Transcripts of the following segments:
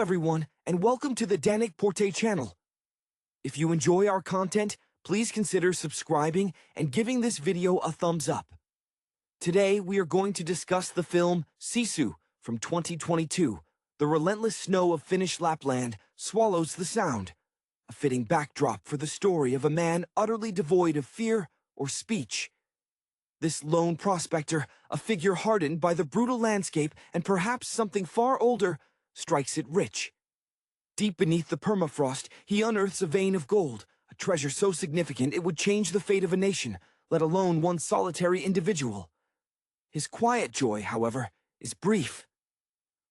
everyone, and welcome to the Danik Porte channel. If you enjoy our content, please consider subscribing and giving this video a thumbs up. Today, we are going to discuss the film Sisu from 2022. The relentless snow of Finnish Lapland swallows the sound, a fitting backdrop for the story of a man utterly devoid of fear or speech. This lone prospector, a figure hardened by the brutal landscape and perhaps something far older, strikes it rich. Deep beneath the permafrost, he unearths a vein of gold, a treasure so significant it would change the fate of a nation, let alone one solitary individual. His quiet joy, however, is brief.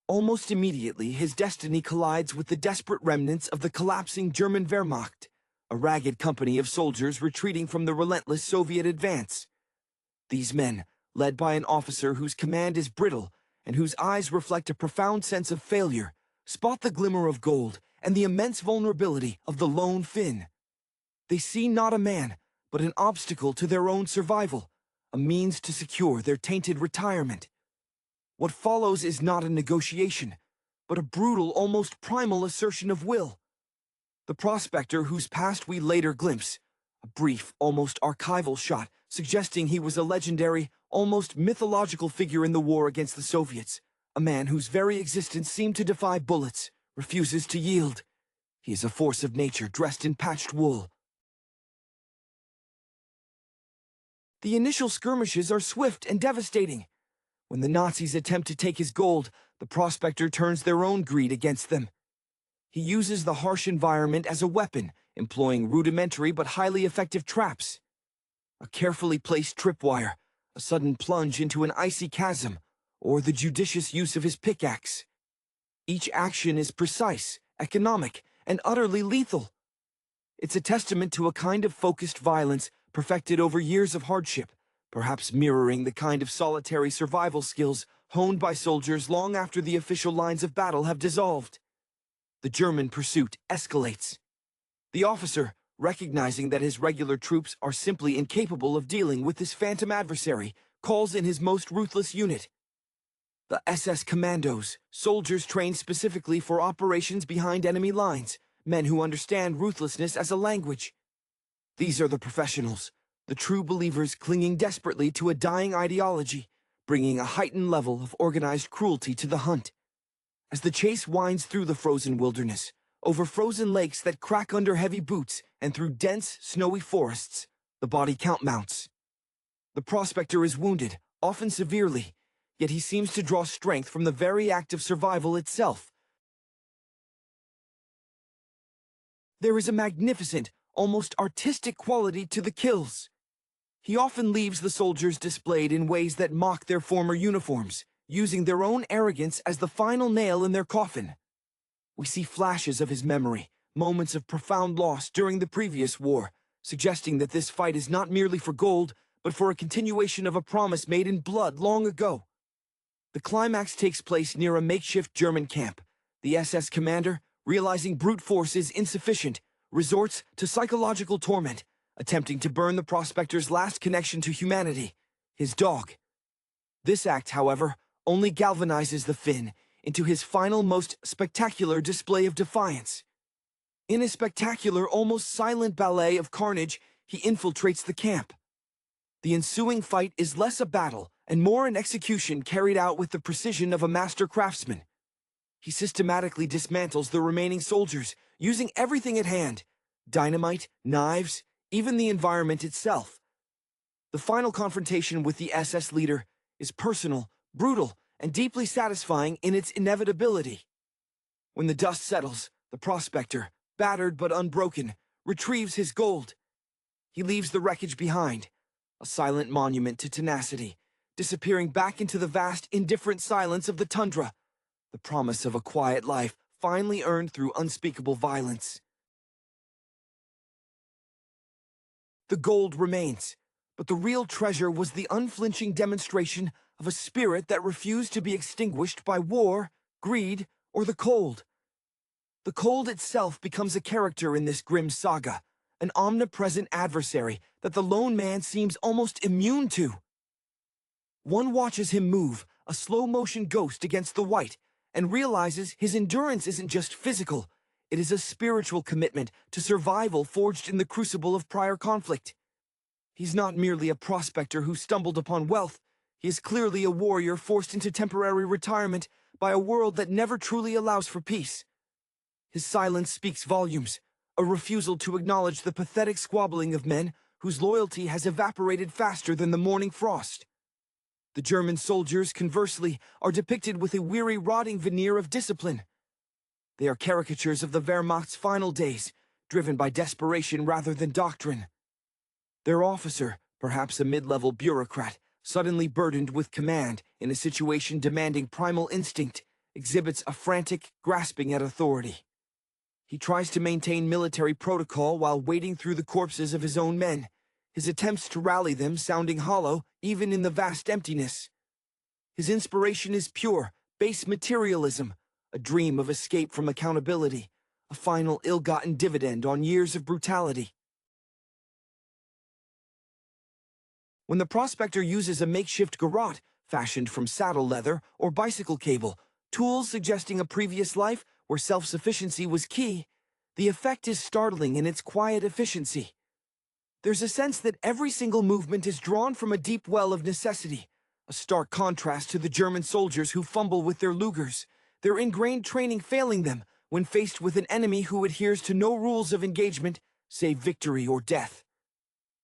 Almost immediately, his destiny collides with the desperate remnants of the collapsing German Wehrmacht, a ragged company of soldiers retreating from the relentless Soviet advance. These men, led by an officer whose command is brittle and whose eyes reflect a profound sense of failure, spot the glimmer of gold and the immense vulnerability of the lone Finn. They see not a man, but an obstacle to their own survival, a means to secure their tainted retirement. What follows is not a negotiation, but a brutal, almost primal assertion of will. The prospector whose past we later glimpse, a brief, almost archival shot suggesting he was a legendary, almost mythological figure in the war against the Soviets, a man whose very existence seemed to defy bullets, refuses to yield. He is a force of nature dressed in patched wool. The initial skirmishes are swift and devastating. When the Nazis attempt to take his gold, the prospector turns their own greed against them. He uses the harsh environment as a weapon, employing rudimentary but highly effective traps. A carefully placed tripwire, a sudden plunge into an icy chasm, or the judicious use of his pickaxe. Each action is precise, economic, and utterly lethal. It's a testament to a kind of focused violence perfected over years of hardship, perhaps mirroring the kind of solitary survival skills honed by soldiers long after the official lines of battle have dissolved. The German pursuit escalates. The officer, recognizing that his regular troops are simply incapable of dealing with this phantom adversary, calls in his most ruthless unit. The SS Commandos, soldiers trained specifically for operations behind enemy lines, men who understand ruthlessness as a language. These are the professionals, the true believers clinging desperately to a dying ideology, bringing a heightened level of organized cruelty to the hunt. As the chase winds through the frozen wilderness, over frozen lakes that crack under heavy boots, and through dense, snowy forests, the body count mounts. The prospector is wounded, often severely, yet he seems to draw strength from the very act of survival itself. There is a magnificent, almost artistic quality to the kills. He often leaves the soldiers displayed in ways that mock their former uniforms, using their own arrogance as the final nail in their coffin. We see flashes of his memory, moments of profound loss during the previous war, suggesting that this fight is not merely for gold, but for a continuation of a promise made in blood long ago. The climax takes place near a makeshift German camp. The SS commander, realizing brute force is insufficient, resorts to psychological torment, attempting to burn the prospector's last connection to humanity, his dog. This act, however, only galvanizes the Finn into his final, most spectacular display of defiance. In a spectacular, almost silent ballet of carnage, he infiltrates the camp. The ensuing fight is less a battle and more an execution carried out with the precision of a master craftsman. He systematically dismantles the remaining soldiers, using everything at hand: dynamite, knives, even the environment itself. The final confrontation with the SS leader is personal, brutal, and deeply satisfying in its inevitability. When the dust settles, the prospector, battered but unbroken, retrieves his gold. He leaves the wreckage behind, a silent monument to tenacity, disappearing back into the vast, indifferent silence of the tundra, the promise of a quiet life finally earned through unspeakable violence. The gold remains, but the real treasure was the unflinching demonstration of a spirit that refused to be extinguished by war, greed, or the cold. The cold itself becomes a character in this grim saga, an omnipresent adversary that the lone man seems almost immune to. One watches him move, a slow-motion ghost against the white, and realizes his endurance isn't just physical, it is a spiritual commitment to survival forged in the crucible of prior conflict. He's not merely a prospector who stumbled upon wealth, he is clearly a warrior forced into temporary retirement by a world that never truly allows for peace. His silence speaks volumes, a refusal to acknowledge the pathetic squabbling of men whose loyalty has evaporated faster than the morning frost. The German soldiers, conversely, are depicted with a weary, rotting veneer of discipline. They are caricatures of the Wehrmacht's final days, driven by desperation rather than doctrine. Their officer, perhaps a mid-level bureaucrat, suddenly burdened with command in a situation demanding primal instinct, exhibits a frantic grasping at authority. He tries to maintain military protocol while wading through the corpses of his own men, his attempts to rally them sounding hollow even in the vast emptiness. His inspiration is pure, base materialism, a dream of escape from accountability, a final ill-gotten dividend on years of brutality. When the prospector uses a makeshift garrote fashioned from saddle leather or bicycle cable, tools suggesting a previous life where self-sufficiency was key, the effect is startling in its quiet efficiency. There's a sense that every single movement is drawn from a deep well of necessity, a stark contrast to the German soldiers who fumble with their Lugers, their ingrained training failing them when faced with an enemy who adheres to no rules of engagement save victory or death.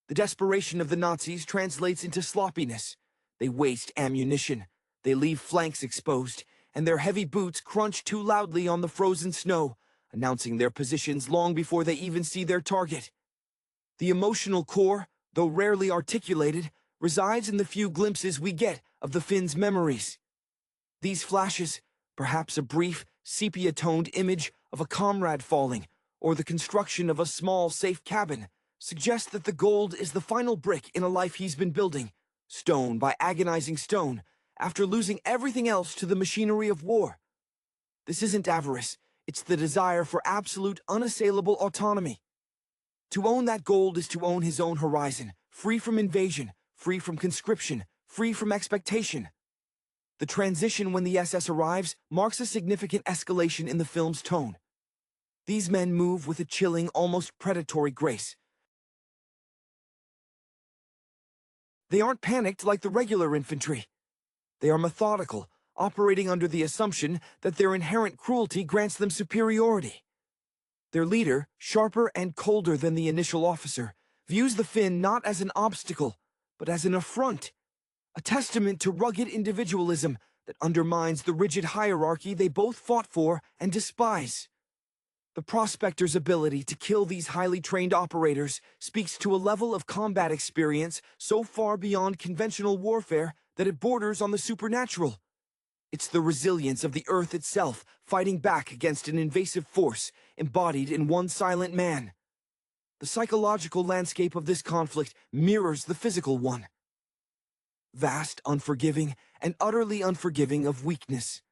The desperation of the Nazis translates into sloppiness. They waste ammunition, they leave flanks exposed, and their heavy boots crunch too loudly on the frozen snow, announcing their positions long before they even see their target. The emotional core, though rarely articulated, resides in the few glimpses we get of the Finns' memories. These flashes, perhaps a brief, sepia-toned image of a comrade falling, or the construction of a small, safe cabin, suggest that the gold is the final brick in a life he's been building, stone by agonizing stone, after losing everything else to the machinery of war. This isn't avarice, it's the desire for absolute, unassailable autonomy. To own that gold is to own his own horizon, free from invasion, free from conscription, free from expectation. The transition when the SS arrives marks a significant escalation in the film's tone. These men move with a chilling, almost predatory grace. They aren't panicked like the regular infantry. They are methodical, operating under the assumption that their inherent cruelty grants them superiority. Their leader, sharper and colder than the initial officer, views the Finn not as an obstacle, but as an affront, a testament to rugged individualism that undermines the rigid hierarchy they both fought for and despise. The prospector's ability to kill these highly trained operators speaks to a level of combat experience so far beyond conventional warfare that it borders on the supernatural. It's the resilience of the earth itself fighting back against an invasive force embodied in one silent man. The psychological landscape of this conflict mirrors the physical one. Vast, unforgiving, and utterly unforgiving of weakness.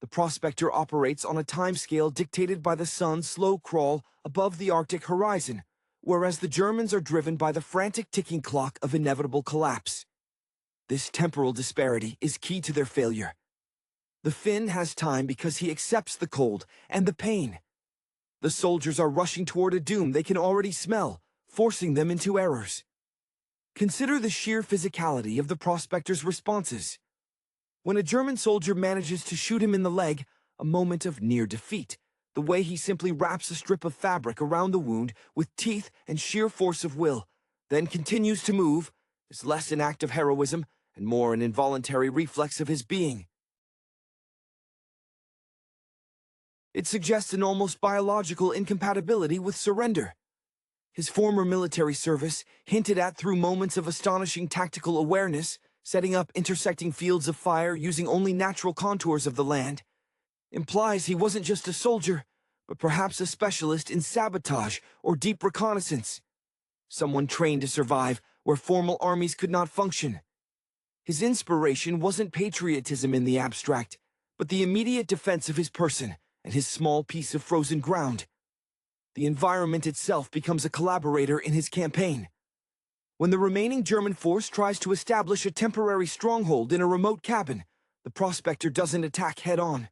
The prospector operates on a timescale dictated by the sun's slow crawl above the Arctic horizon, whereas the Germans are driven by the frantic ticking clock of inevitable collapse. This temporal disparity is key to their failure. The Finn has time because he accepts the cold and the pain. The soldiers are rushing toward a doom they can already smell, forcing them into errors. Consider the sheer physicality of the prospector's responses. When a German soldier manages to shoot him in the leg, a moment of near defeat, the way he simply wraps a strip of fabric around the wound with teeth and sheer force of will, then continues to move, is less an act of heroism and more an involuntary reflex of his being. It suggests an almost biological incompatibility with surrender. His former military service, hinted at through moments of astonishing tactical awareness, setting up intersecting fields of fire using only natural contours of the land, implies he wasn't just a soldier, but perhaps a specialist in sabotage or deep reconnaissance. Someone trained to survive where formal armies could not function. His inspiration wasn't patriotism in the abstract, but the immediate defense of his person and his small piece of frozen ground. The environment itself becomes a collaborator in his campaign. When the remaining German force tries to establish a temporary stronghold in a remote cabin, the prospector doesn't attack head-on.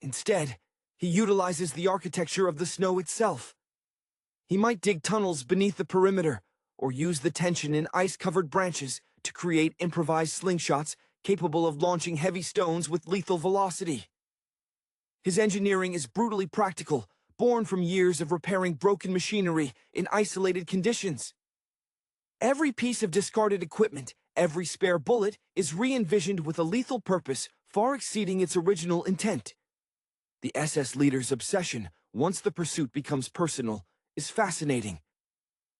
Instead, he utilizes the architecture of the snow itself. He might dig tunnels beneath the perimeter, or use the tension in ice-covered branches to create improvised slingshots capable of launching heavy stones with lethal velocity. His engineering is brutally practical, born from years of repairing broken machinery in isolated conditions. Every piece of discarded equipment, every spare bullet, is re-envisioned with a lethal purpose far exceeding its original intent. The SS leader's obsession, once the pursuit becomes personal, is fascinating.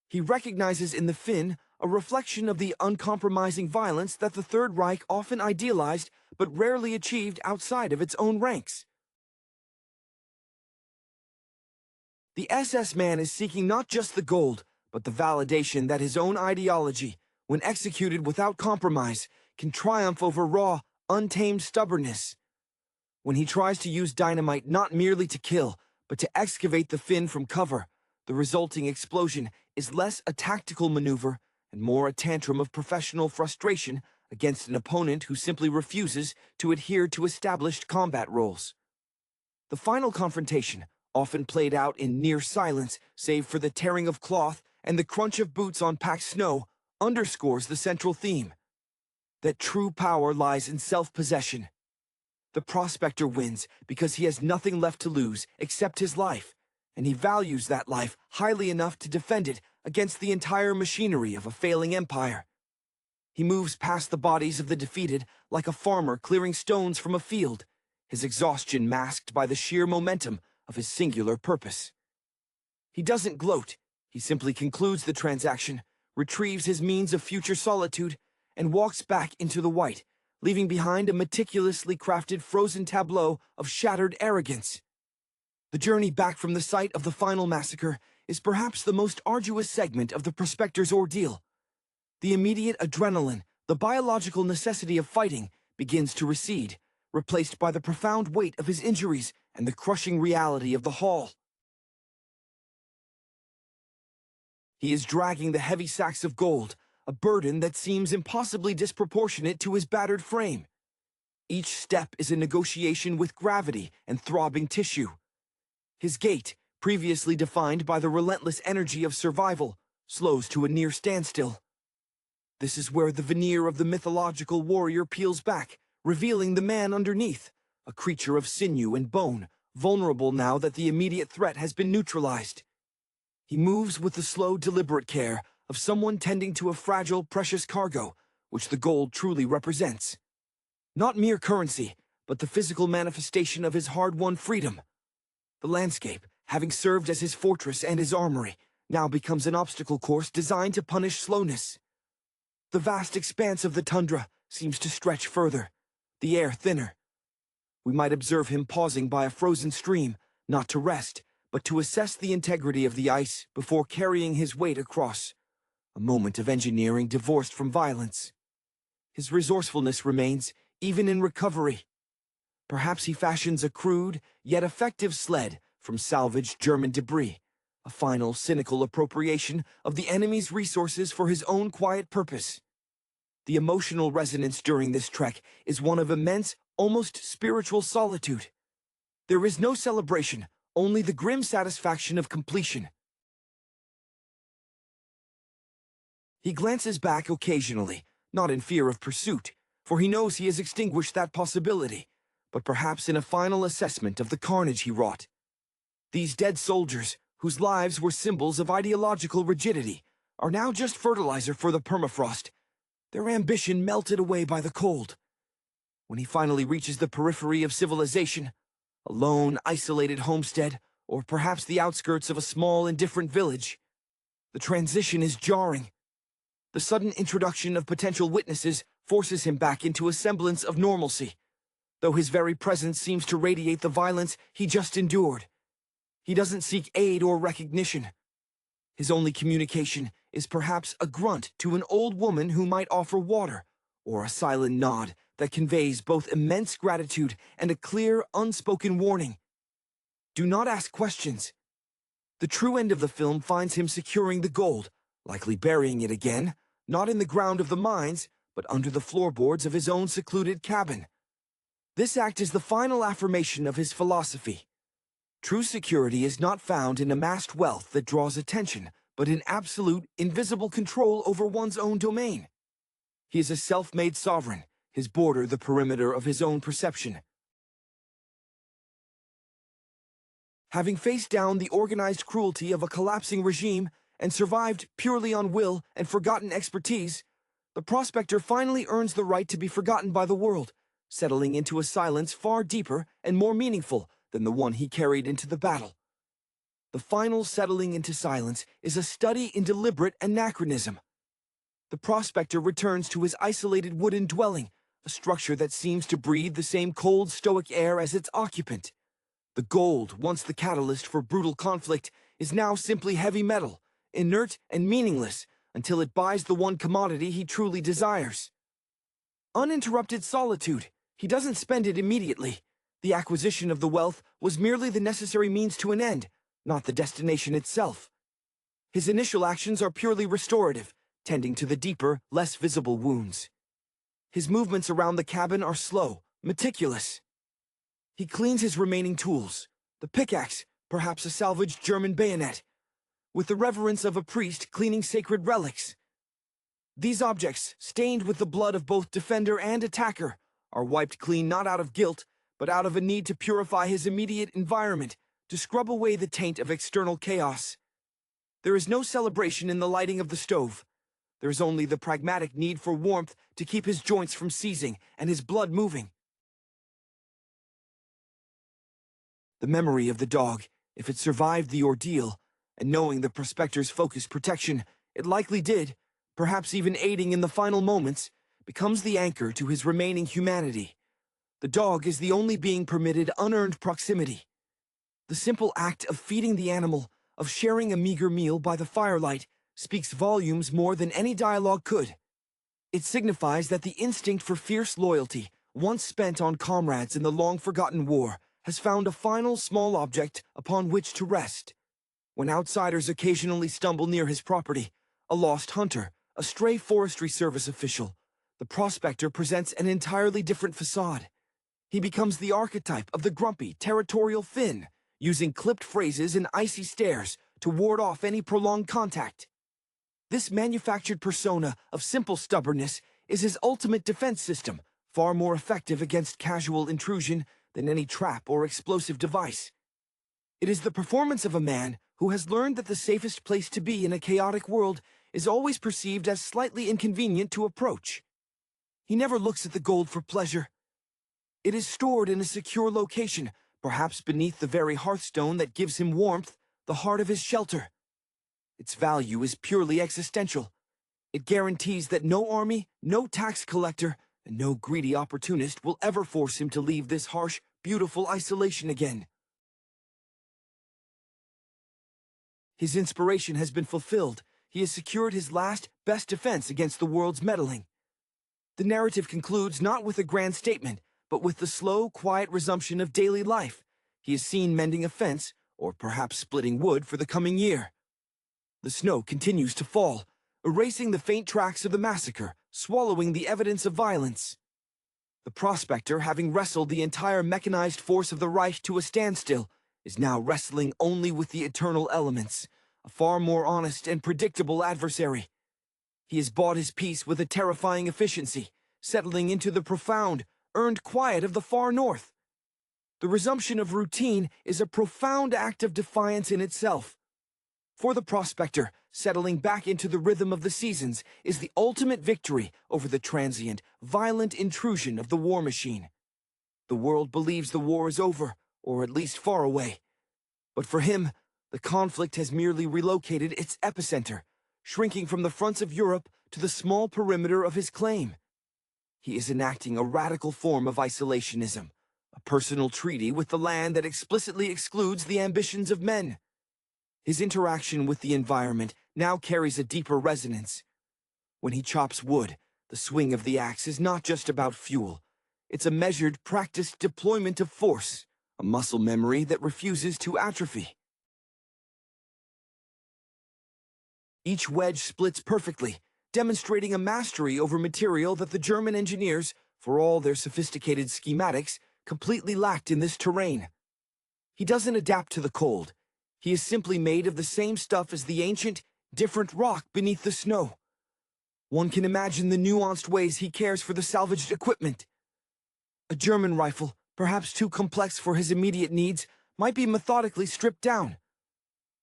He recognizes in the Finn a reflection of the uncompromising violence that the Third Reich often idealized but rarely achieved outside of its own ranks. The SS man is seeking not just the gold, but the validation that his own ideology, when executed without compromise, can triumph over raw, untamed stubbornness. When he tries to use dynamite not merely to kill, but to excavate the Finn from cover, the resulting explosion is less a tactical maneuver and more a tantrum of professional frustration against an opponent who simply refuses to adhere to established combat roles. The final confrontation, often played out in near silence save for the tearing of cloth and the crunch of boots on packed snow, underscores the central theme: that true power lies in self-possession. The prospector wins because he has nothing left to lose except his life, and he values that life highly enough to defend it against the entire machinery of a failing empire. He moves past the bodies of the defeated like a farmer clearing stones from a field, his exhaustion masked by the sheer momentum of his singular purpose. He doesn't gloat, he simply concludes the transaction, retrieves his means of future solitude, and walks back into the white, leaving behind a meticulously crafted frozen tableau of shattered arrogance. The journey back from the site of the final massacre is perhaps the most arduous segment of the prospector's ordeal. The immediate adrenaline, the biological necessity of fighting, begins to recede, replaced by the profound weight of his injuries and the crushing reality of the haul. He is dragging the heavy sacks of gold, a burden that seems impossibly disproportionate to his battered frame. Each step is a negotiation with gravity and throbbing tissue. His gait, previously defined by the relentless energy of survival, slows to a near standstill. This is where the veneer of the mythological warrior peels back, revealing the man underneath, a creature of sinew and bone, vulnerable now that the immediate threat has been neutralized. He moves with the slow, deliberate care of someone tending to a fragile, precious cargo, which the gold truly represents. Not mere currency, but the physical manifestation of his hard-won freedom. The landscape, having served as his fortress and his armory, now becomes an obstacle course designed to punish slowness. The vast expanse of the tundra seems to stretch further, the air thinner. We might observe him pausing by a frozen stream, not to rest, but to assess the integrity of the ice before carrying his weight across. A moment of engineering divorced from violence. His resourcefulness remains, even in recovery. Perhaps he fashions a crude, yet effective sled from salvaged German debris, a final, cynical appropriation of the enemy's resources for his own quiet purpose. The emotional resonance during this trek is one of immense, almost spiritual solitude. There is no celebration, only the grim satisfaction of completion. He glances back occasionally, not in fear of pursuit, for he knows he has extinguished that possibility, but perhaps in a final assessment of the carnage he wrought. These dead soldiers, whose lives were symbols of ideological rigidity, are now just fertilizer for the permafrost, their ambition melted away by the cold. When he finally reaches the periphery of civilization, a lone, isolated homestead, or perhaps the outskirts of a small, indifferent village, the transition is jarring. The sudden introduction of potential witnesses forces him back into a semblance of normalcy, though his very presence seems to radiate the violence he just endured. He doesn't seek aid or recognition. His only communication is perhaps a grunt to an old woman who might offer water, or a silent nod that conveys both immense gratitude and a clear, unspoken warning. Do not ask questions. The true end of the film finds him securing the gold, likely burying it again, not in the ground of the mines, but under the floorboards of his own secluded cabin. This act is the final affirmation of his philosophy. True security is not found in amassed wealth that draws attention, but in absolute, invisible control over one's own domain. He is a self-made sovereign, his border the perimeter of his own perception. Having faced down the organized cruelty of a collapsing regime and survived purely on will and forgotten expertise, the prospector finally earns the right to be forgotten by the world, settling into a silence far deeper and more meaningful than the one he carried into the battle. The final settling into silence is a study in deliberate anachronism. The prospector returns to his isolated wooden dwelling, a structure that seems to breathe the same cold, stoic air as its occupant. The gold, once the catalyst for brutal conflict, is now simply heavy metal, inert and meaningless, until it buys the one commodity he truly desires. Uninterrupted solitude. He doesn't spend it immediately. The acquisition of the wealth was merely the necessary means to an end, not the destination itself. His initial actions are purely restorative, tending to the deeper, less visible wounds. His movements around the cabin are slow, meticulous. He cleans his remaining tools, the pickaxe, perhaps a salvaged German bayonet, with the reverence of a priest cleaning sacred relics. These objects, stained with the blood of both defender and attacker, are wiped clean not out of guilt, but out of a need to purify his immediate environment, to scrub away the taint of external chaos. There is no celebration in the lighting of the stove. There is only the pragmatic need for warmth to keep his joints from seizing and his blood moving. The memory of the dog, if it survived the ordeal, and knowing the prospector's focused protection, it likely did, perhaps even aiding in the final moments, becomes the anchor to his remaining humanity. The dog is the only being permitted unearned proximity. The simple act of feeding the animal, of sharing a meager meal by the firelight, speaks volumes more than any dialogue could. It signifies that the instinct for fierce loyalty, once spent on comrades in the long-forgotten war, has found a final small object upon which to rest. When outsiders occasionally stumble near his property, a lost hunter, a stray forestry service official, the prospector presents an entirely different facade. He becomes the archetype of the grumpy, territorial Finn, using clipped phrases and icy stares to ward off any prolonged contact. This manufactured persona of simple stubbornness is his ultimate defense system, far more effective against casual intrusion than any trap or explosive device. It is the performance of a man who has learned that the safest place to be in a chaotic world is always perceived as slightly inconvenient to approach. He never looks at the gold for pleasure. It is stored in a secure location, perhaps beneath the very hearthstone that gives him warmth, the heart of his shelter. Its value is purely existential. It guarantees that no army, no tax collector, and no greedy opportunist will ever force him to leave this harsh, beautiful isolation again. His inspiration has been fulfilled. He has secured his last, best defense against the world's meddling. The narrative concludes not with a grand statement, but with the slow, quiet resumption of daily life. He is seen mending a fence, or perhaps splitting wood for the coming year. The snow continues to fall, erasing the faint tracks of the massacre, swallowing the evidence of violence. The prospector, having wrestled the entire mechanized force of the Reich to a standstill, is now wrestling only with the eternal elements, a far more honest and predictable adversary. He has bought his peace with a terrifying efficiency, settling into the profound, earned quiet of the far north. The resumption of routine is a profound act of defiance in itself. For the prospector, settling back into the rhythm of the seasons is the ultimate victory over the transient, violent intrusion of the war machine. The world believes the war is over, or at least far away. But for him, the conflict has merely relocated its epicenter, shrinking from the fronts of Europe to the small perimeter of his claim. He is enacting a radical form of isolationism, a personal treaty with the land that explicitly excludes the ambitions of men. His interaction with the environment now carries a deeper resonance. When he chops wood, the swing of the axe is not just about fuel. It's a measured, practiced deployment of force, a muscle memory that refuses to atrophy. Each wedge splits perfectly, demonstrating a mastery over material that the German engineers, for all their sophisticated schematics, completely lacked in this terrain. He doesn't adapt to the cold. He is simply made of the same stuff as the ancient, different rock beneath the snow. One can imagine the nuanced ways he cares for the salvaged equipment. A German rifle, perhaps too complex for his immediate needs, might be methodically stripped down.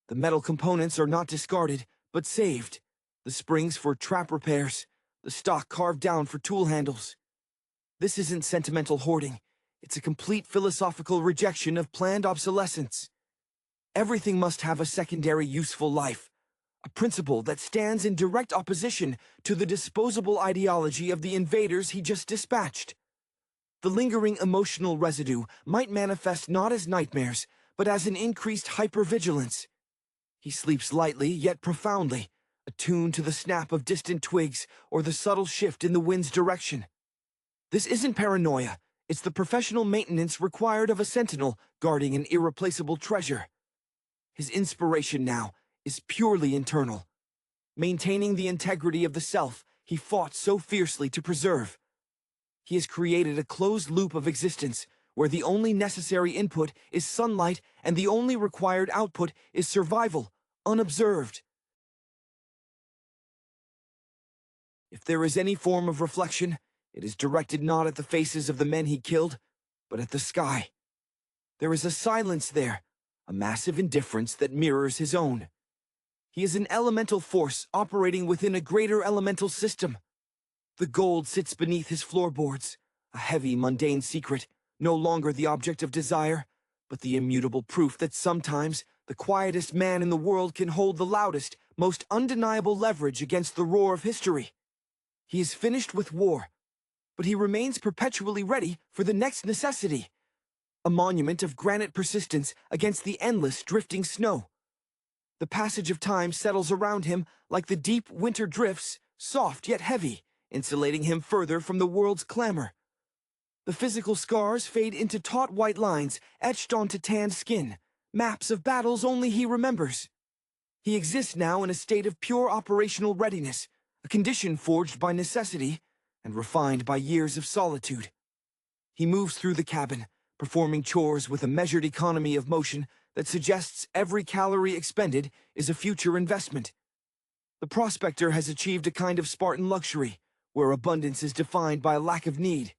The metal components are not discarded, but saved. The springs for trap repairs, the stock carved down for tool handles. This isn't sentimental hoarding. It's a complete philosophical rejection of planned obsolescence. Everything must have a secondary useful life, a principle that stands in direct opposition to the disposable ideology of the invaders he just dispatched. The lingering emotional residue might manifest not as nightmares, but as an increased hypervigilance. He sleeps lightly yet profoundly, attuned to the snap of distant twigs or the subtle shift in the wind's direction. This isn't paranoia, it's the professional maintenance required of a sentinel guarding an irreplaceable treasure. His inspiration now is purely internal, maintaining the integrity of the self he fought so fiercely to preserve. He has created a closed loop of existence where the only necessary input is sunlight and the only required output is survival, unobserved. If there is any form of reflection, it is directed not at the faces of the men he killed, but at the sky. There is a silence there, a massive indifference that mirrors his own. He is an elemental force operating within a greater elemental system. The gold sits beneath his floorboards, a heavy, mundane secret, no longer the object of desire, but the immutable proof that sometimes the quietest man in the world can hold the loudest, most undeniable leverage against the roar of history. He is finished with war, but he remains perpetually ready for the next necessity. A monument of granite persistence against the endless drifting snow. The passage of time settles around him like the deep winter drifts, soft yet heavy, insulating him further from the world's clamor. The physical scars fade into taut white lines etched onto tanned skin, maps of battles only he remembers. He exists now in a state of pure operational readiness, a condition forged by necessity and refined by years of solitude. He moves through the cabin, performing chores with a measured economy of motion that suggests every calorie expended is a future investment. The prospector has achieved a kind of Spartan luxury, where abundance is defined by a lack of need.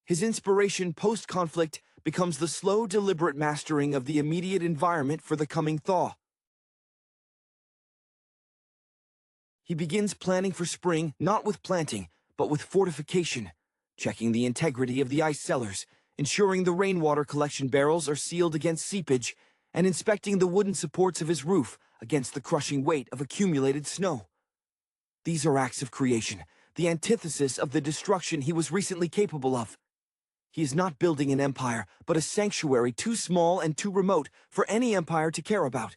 His inspiration post-conflict becomes the slow, deliberate mastering of the immediate environment for the coming thaw. He begins planning for spring not with planting, but with fortification, checking the integrity of the ice cellars, ensuring the rainwater collection barrels are sealed against seepage, and inspecting the wooden supports of his roof against the crushing weight of accumulated snow. These are acts of creation, the antithesis of the destruction he was recently capable of. He is not building an empire, but a sanctuary too small and too remote for any empire to care about.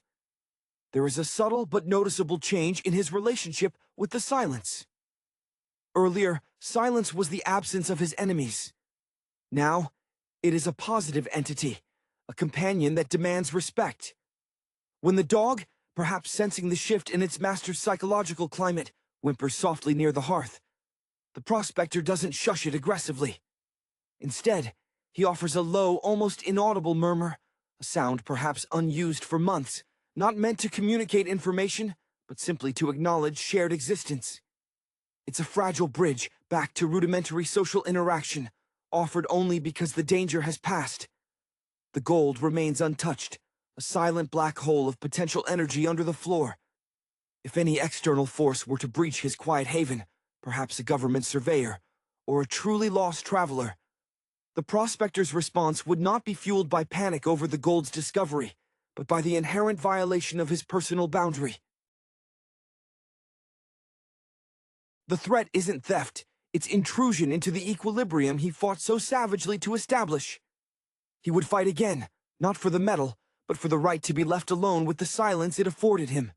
There is a subtle but noticeable change in his relationship with the silence. Earlier, silence was the absence of his enemies. Now, it is a positive entity, a companion that demands respect. When the dog, perhaps sensing the shift in its master's psychological climate, whimpers softly near the hearth, the prospector doesn't shush it aggressively. Instead, he offers a low, almost inaudible murmur, a sound perhaps unused for months, not meant to communicate information, but simply to acknowledge shared existence. It's a fragile bridge back to rudimentary social interaction, offered only because the danger has passed. The gold remains untouched, a silent black hole of potential energy under the floor. If any external force were to breach his quiet haven, perhaps a government surveyor, or a truly lost traveler, the prospector's response would not be fueled by panic over the gold's discovery, but by the inherent violation of his personal boundary. The threat isn't theft, it's intrusion into the equilibrium he fought so savagely to establish. He would fight again, not for the metal, but for the right to be left alone with the silence it afforded him.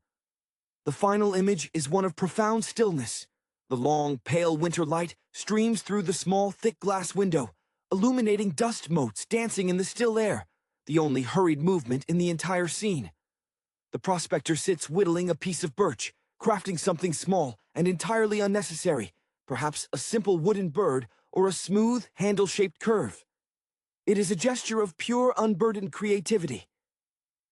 The final image is one of profound stillness. The long, pale winter light streams through the small, thick glass window, illuminating dust motes dancing in the still air, the only hurried movement in the entire scene. The prospector sits whittling a piece of birch, crafting something small and entirely unnecessary, perhaps a simple wooden bird or a smooth, handle-shaped curve. It is a gesture of pure, unburdened creativity.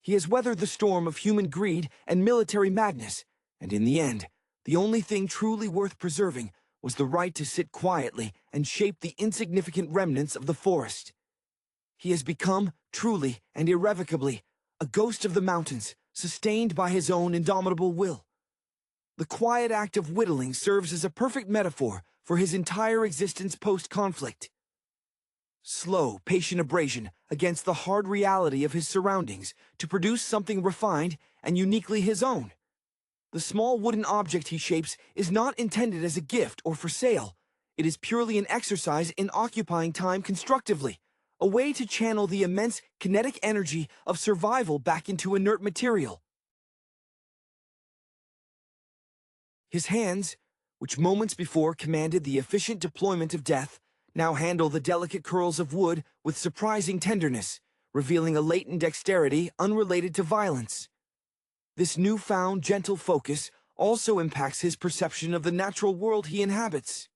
He has weathered the storm of human greed and military madness, and in the end, the only thing truly worth preserving was the right to sit quietly and shape the insignificant remnants of the forest. He has become, truly and irrevocably, a ghost of the mountains, sustained by his own indomitable will. The quiet act of whittling serves as a perfect metaphor for his entire existence post-conflict. Slow, patient abrasion against the hard reality of his surroundings to produce something refined and uniquely his own. The small wooden object he shapes is not intended as a gift or for sale. It is purely an exercise in occupying time constructively, a way to channel the immense kinetic energy of survival back into inert material. His hands, which moments before commanded the efficient deployment of death, now handle the delicate curls of wood with surprising tenderness, revealing a latent dexterity unrelated to violence. This newfound gentle focus also impacts his perception of the natural world he inhabits.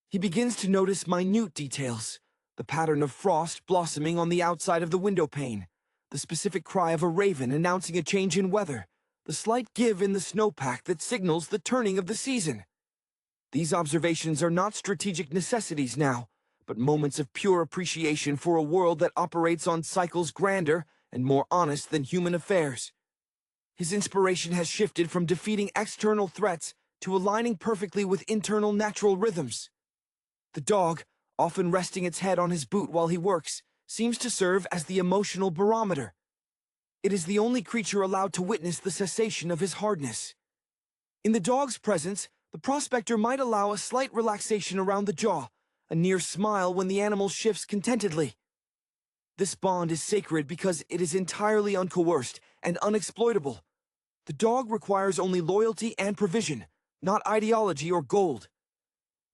He begins to notice minute details, the pattern of frost blossoming on the outside of the window pane, the specific cry of a raven announcing a change in weather, the slight give in the snowpack that signals the turning of the season. These observations are not strategic necessities now, but moments of pure appreciation for a world that operates on cycles grander and more honest than human affairs. His inspiration has shifted from defeating external threats to aligning perfectly with internal natural rhythms. The dog, often resting its head on his boot while he works, seems to serve as the emotional barometer. It is the only creature allowed to witness the cessation of his hardness. In the dog's presence, the prospector might allow a slight relaxation around the jaw, a near smile when the animal shifts contentedly. This bond is sacred because it is entirely uncoerced and unexploitable. The dog requires only loyalty and provision, not ideology or gold.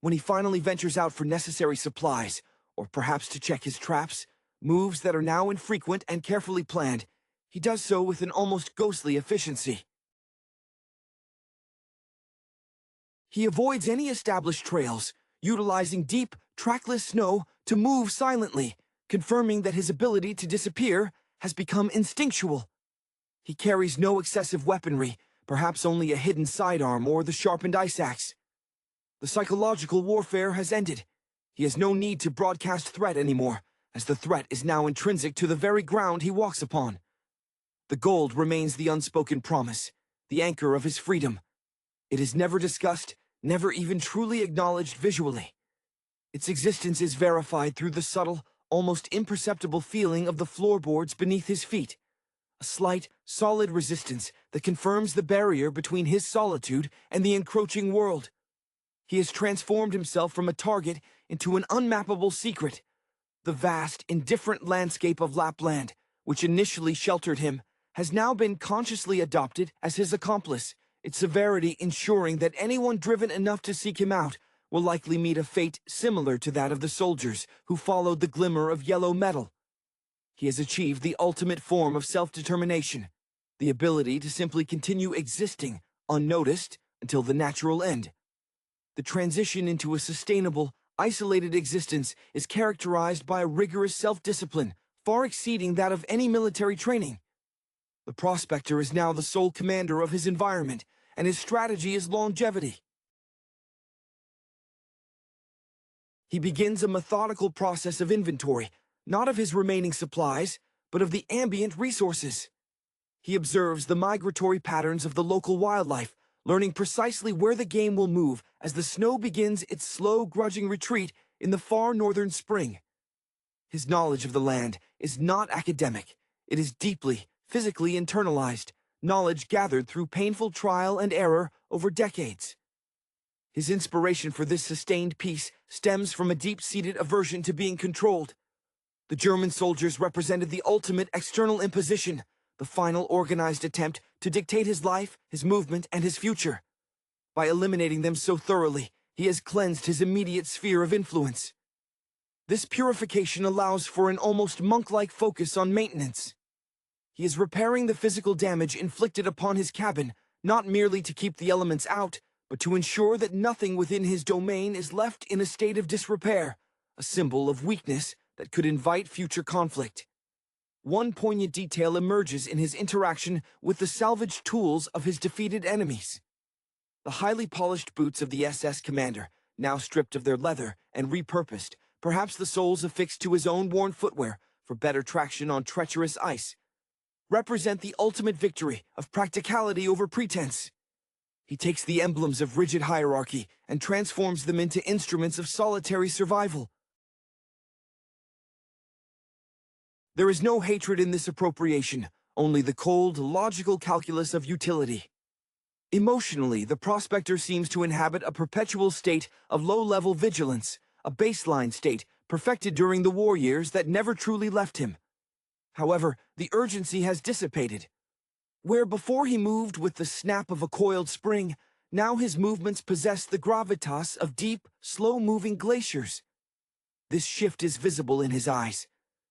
When he finally ventures out for necessary supplies, or perhaps to check his traps, moves that are now infrequent and carefully planned, he does so with an almost ghostly efficiency. He avoids any established trails, utilizing deep, trackless snow to move silently, confirming that his ability to disappear has become instinctual. He carries no excessive weaponry, perhaps only a hidden sidearm or the sharpened ice axe. The psychological warfare has ended. He has no need to broadcast threat anymore, as the threat is now intrinsic to the very ground he walks upon. The gold remains the unspoken promise, the anchor of his freedom. It is never discussed, never even truly acknowledged visually. Its existence is verified through the subtle, almost imperceptible feeling of the floorboards beneath his feet. A slight, solid resistance that confirms the barrier between his solitude and the encroaching world. He has transformed himself from a target into an unmappable secret. The vast, indifferent landscape of Lapland, which initially sheltered him, has now been consciously adopted as his accomplice, its severity ensuring that anyone driven enough to seek him out will likely meet a fate similar to that of the soldiers who followed the glimmer of yellow metal. He has achieved the ultimate form of self-determination, the ability to simply continue existing, unnoticed, until the natural end. The transition into a sustainable, isolated existence is characterized by a rigorous self-discipline, far exceeding that of any military training. The prospector is now the sole commander of his environment, and his strategy is longevity. He begins a methodical process of inventory, not of his remaining supplies, but of the ambient resources. He observes the migratory patterns of the local wildlife, learning precisely where the game will move as the snow begins its slow, grudging retreat in the far northern spring. His knowledge of the land is not academic. It is deeply, physically internalized, knowledge gathered through painful trial and error over decades. His inspiration for this sustained peace stems from a deep-seated aversion to being controlled. The German soldiers represented the ultimate external imposition, the final organized attempt to dictate his life, his movement, and his future. By eliminating them so thoroughly, he has cleansed his immediate sphere of influence. This purification allows for an almost monk-like focus on maintenance. He is repairing the physical damage inflicted upon his cabin, not merely to keep the elements out, but to ensure that nothing within his domain is left in a state of disrepair, a symbol of weakness, that could invite future conflict. One poignant detail emerges in his interaction with the salvaged tools of his defeated enemies. The highly polished boots of the SS commander, now stripped of their leather and repurposed, perhaps the soles affixed to his own worn footwear for better traction on treacherous ice, represent the ultimate victory of practicality over pretense. He takes the emblems of rigid hierarchy and transforms them into instruments of solitary survival. There is no hatred in this appropriation, only the cold, logical calculus of utility. Emotionally, the prospector seems to inhabit a perpetual state of low-level vigilance, a baseline state perfected during the war years that never truly left him. However, the urgency has dissipated. Where before he moved with the snap of a coiled spring, now his movements possess the gravitas of deep, slow-moving glaciers. This shift is visible in his eyes.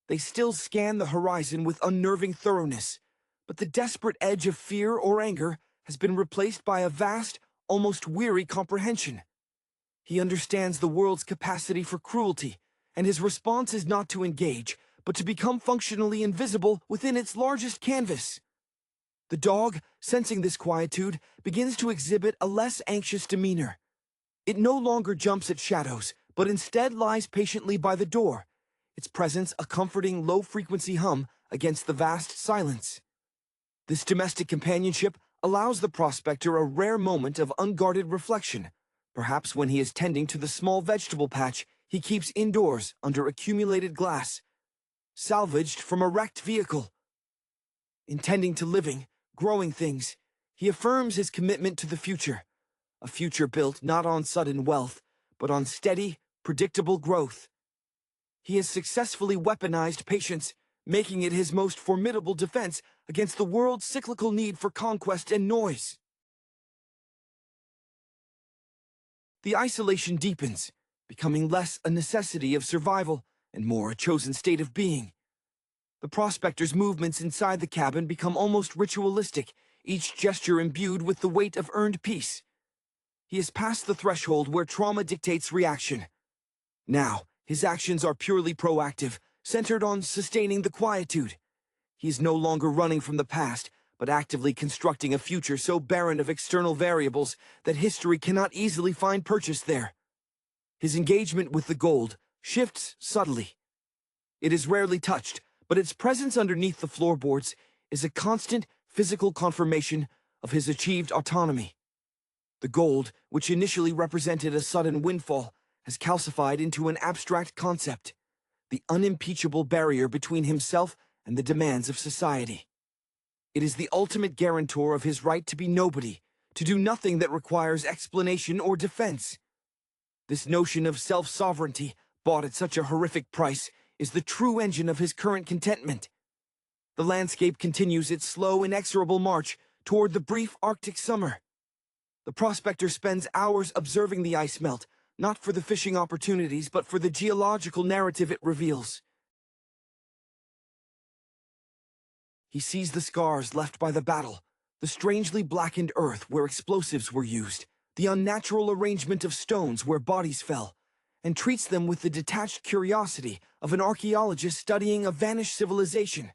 They still scan the horizon with unnerving thoroughness, but the desperate edge of fear or anger has been replaced by a vast, almost weary comprehension. He understands the world's capacity for cruelty, and his response is not to engage, but to become functionally invisible within its largest canvas. The dog, sensing this quietude, begins to exhibit a less anxious demeanor. It no longer jumps at shadows, but instead lies patiently by the door, its presence a comforting low-frequency hum against the vast silence. This domestic companionship allows the prospector a rare moment of unguarded reflection, perhaps when he is tending to the small vegetable patch he keeps indoors under accumulated glass, salvaged from a wrecked vehicle. Intending to living, growing things, he affirms his commitment to the future, a future built not on sudden wealth, but on steady, predictable growth. He has successfully weaponized patience, making it his most formidable defense against the world's cyclical need for conquest and noise. The isolation deepens, becoming less a necessity of survival and more a chosen state of being. The prospector's movements inside the cabin become almost ritualistic, each gesture imbued with the weight of earned peace. He has passed the threshold where trauma dictates reaction. Now, his actions are purely proactive, centered on sustaining the quietude. He is no longer running from the past, but actively constructing a future so barren of external variables that history cannot easily find purchase there. His engagement with the gold shifts subtly. It is rarely touched, but its presence underneath the floorboards is a constant physical confirmation of his achieved autonomy. The gold, which initially represented a sudden windfall, has calcified into an abstract concept, the unimpeachable barrier between himself and the demands of society. It is the ultimate guarantor of his right to be nobody, to do nothing that requires explanation or defense. This notion of self-sovereignty, bought at such a horrific price, is the true engine of his current contentment. The landscape continues its slow, inexorable march toward the brief Arctic summer. The prospector spends hours observing the ice melt, not for the fishing opportunities, but for the geological narrative it reveals. He sees the scars left by the battle, the strangely blackened earth where explosives were used, the unnatural arrangement of stones where bodies fell, and treats them with the detached curiosity of an archaeologist studying a vanished civilization.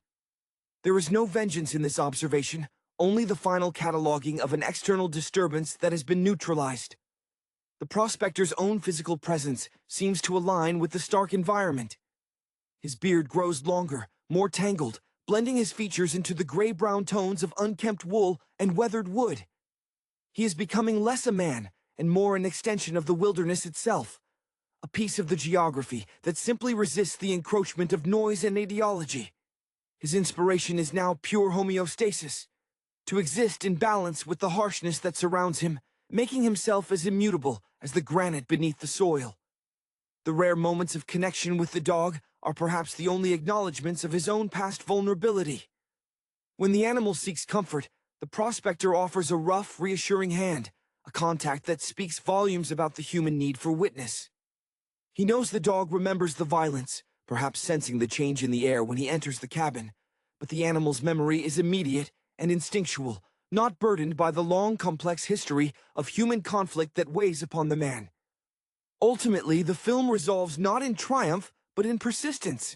There is no vengeance in this observation, only the final cataloging of an external disturbance that has been neutralized. The prospector's own physical presence seems to align with the stark environment. His beard grows longer, more tangled, blending his features into the gray-brown tones of unkempt wool and weathered wood. He is becoming less a man and more an extension of the wilderness itself, a piece of the geography that simply resists the encroachment of noise and ideology. His inspiration is now pure homeostasis, to exist in balance with the harshness that surrounds him, making himself as immutable as the granite beneath the soil. The rare moments of connection with the dog are perhaps the only acknowledgments of his own past vulnerability. When the animal seeks comfort, the prospector offers a rough, reassuring hand, a contact that speaks volumes about the human need for witness. He knows the dog remembers the violence, perhaps sensing the change in the air when he enters the cabin, but the animal's memory is immediate and instinctual, not burdened by the long, complex history of human conflict that weighs upon the man. Ultimately, the film resolves not in triumph, but in persistence.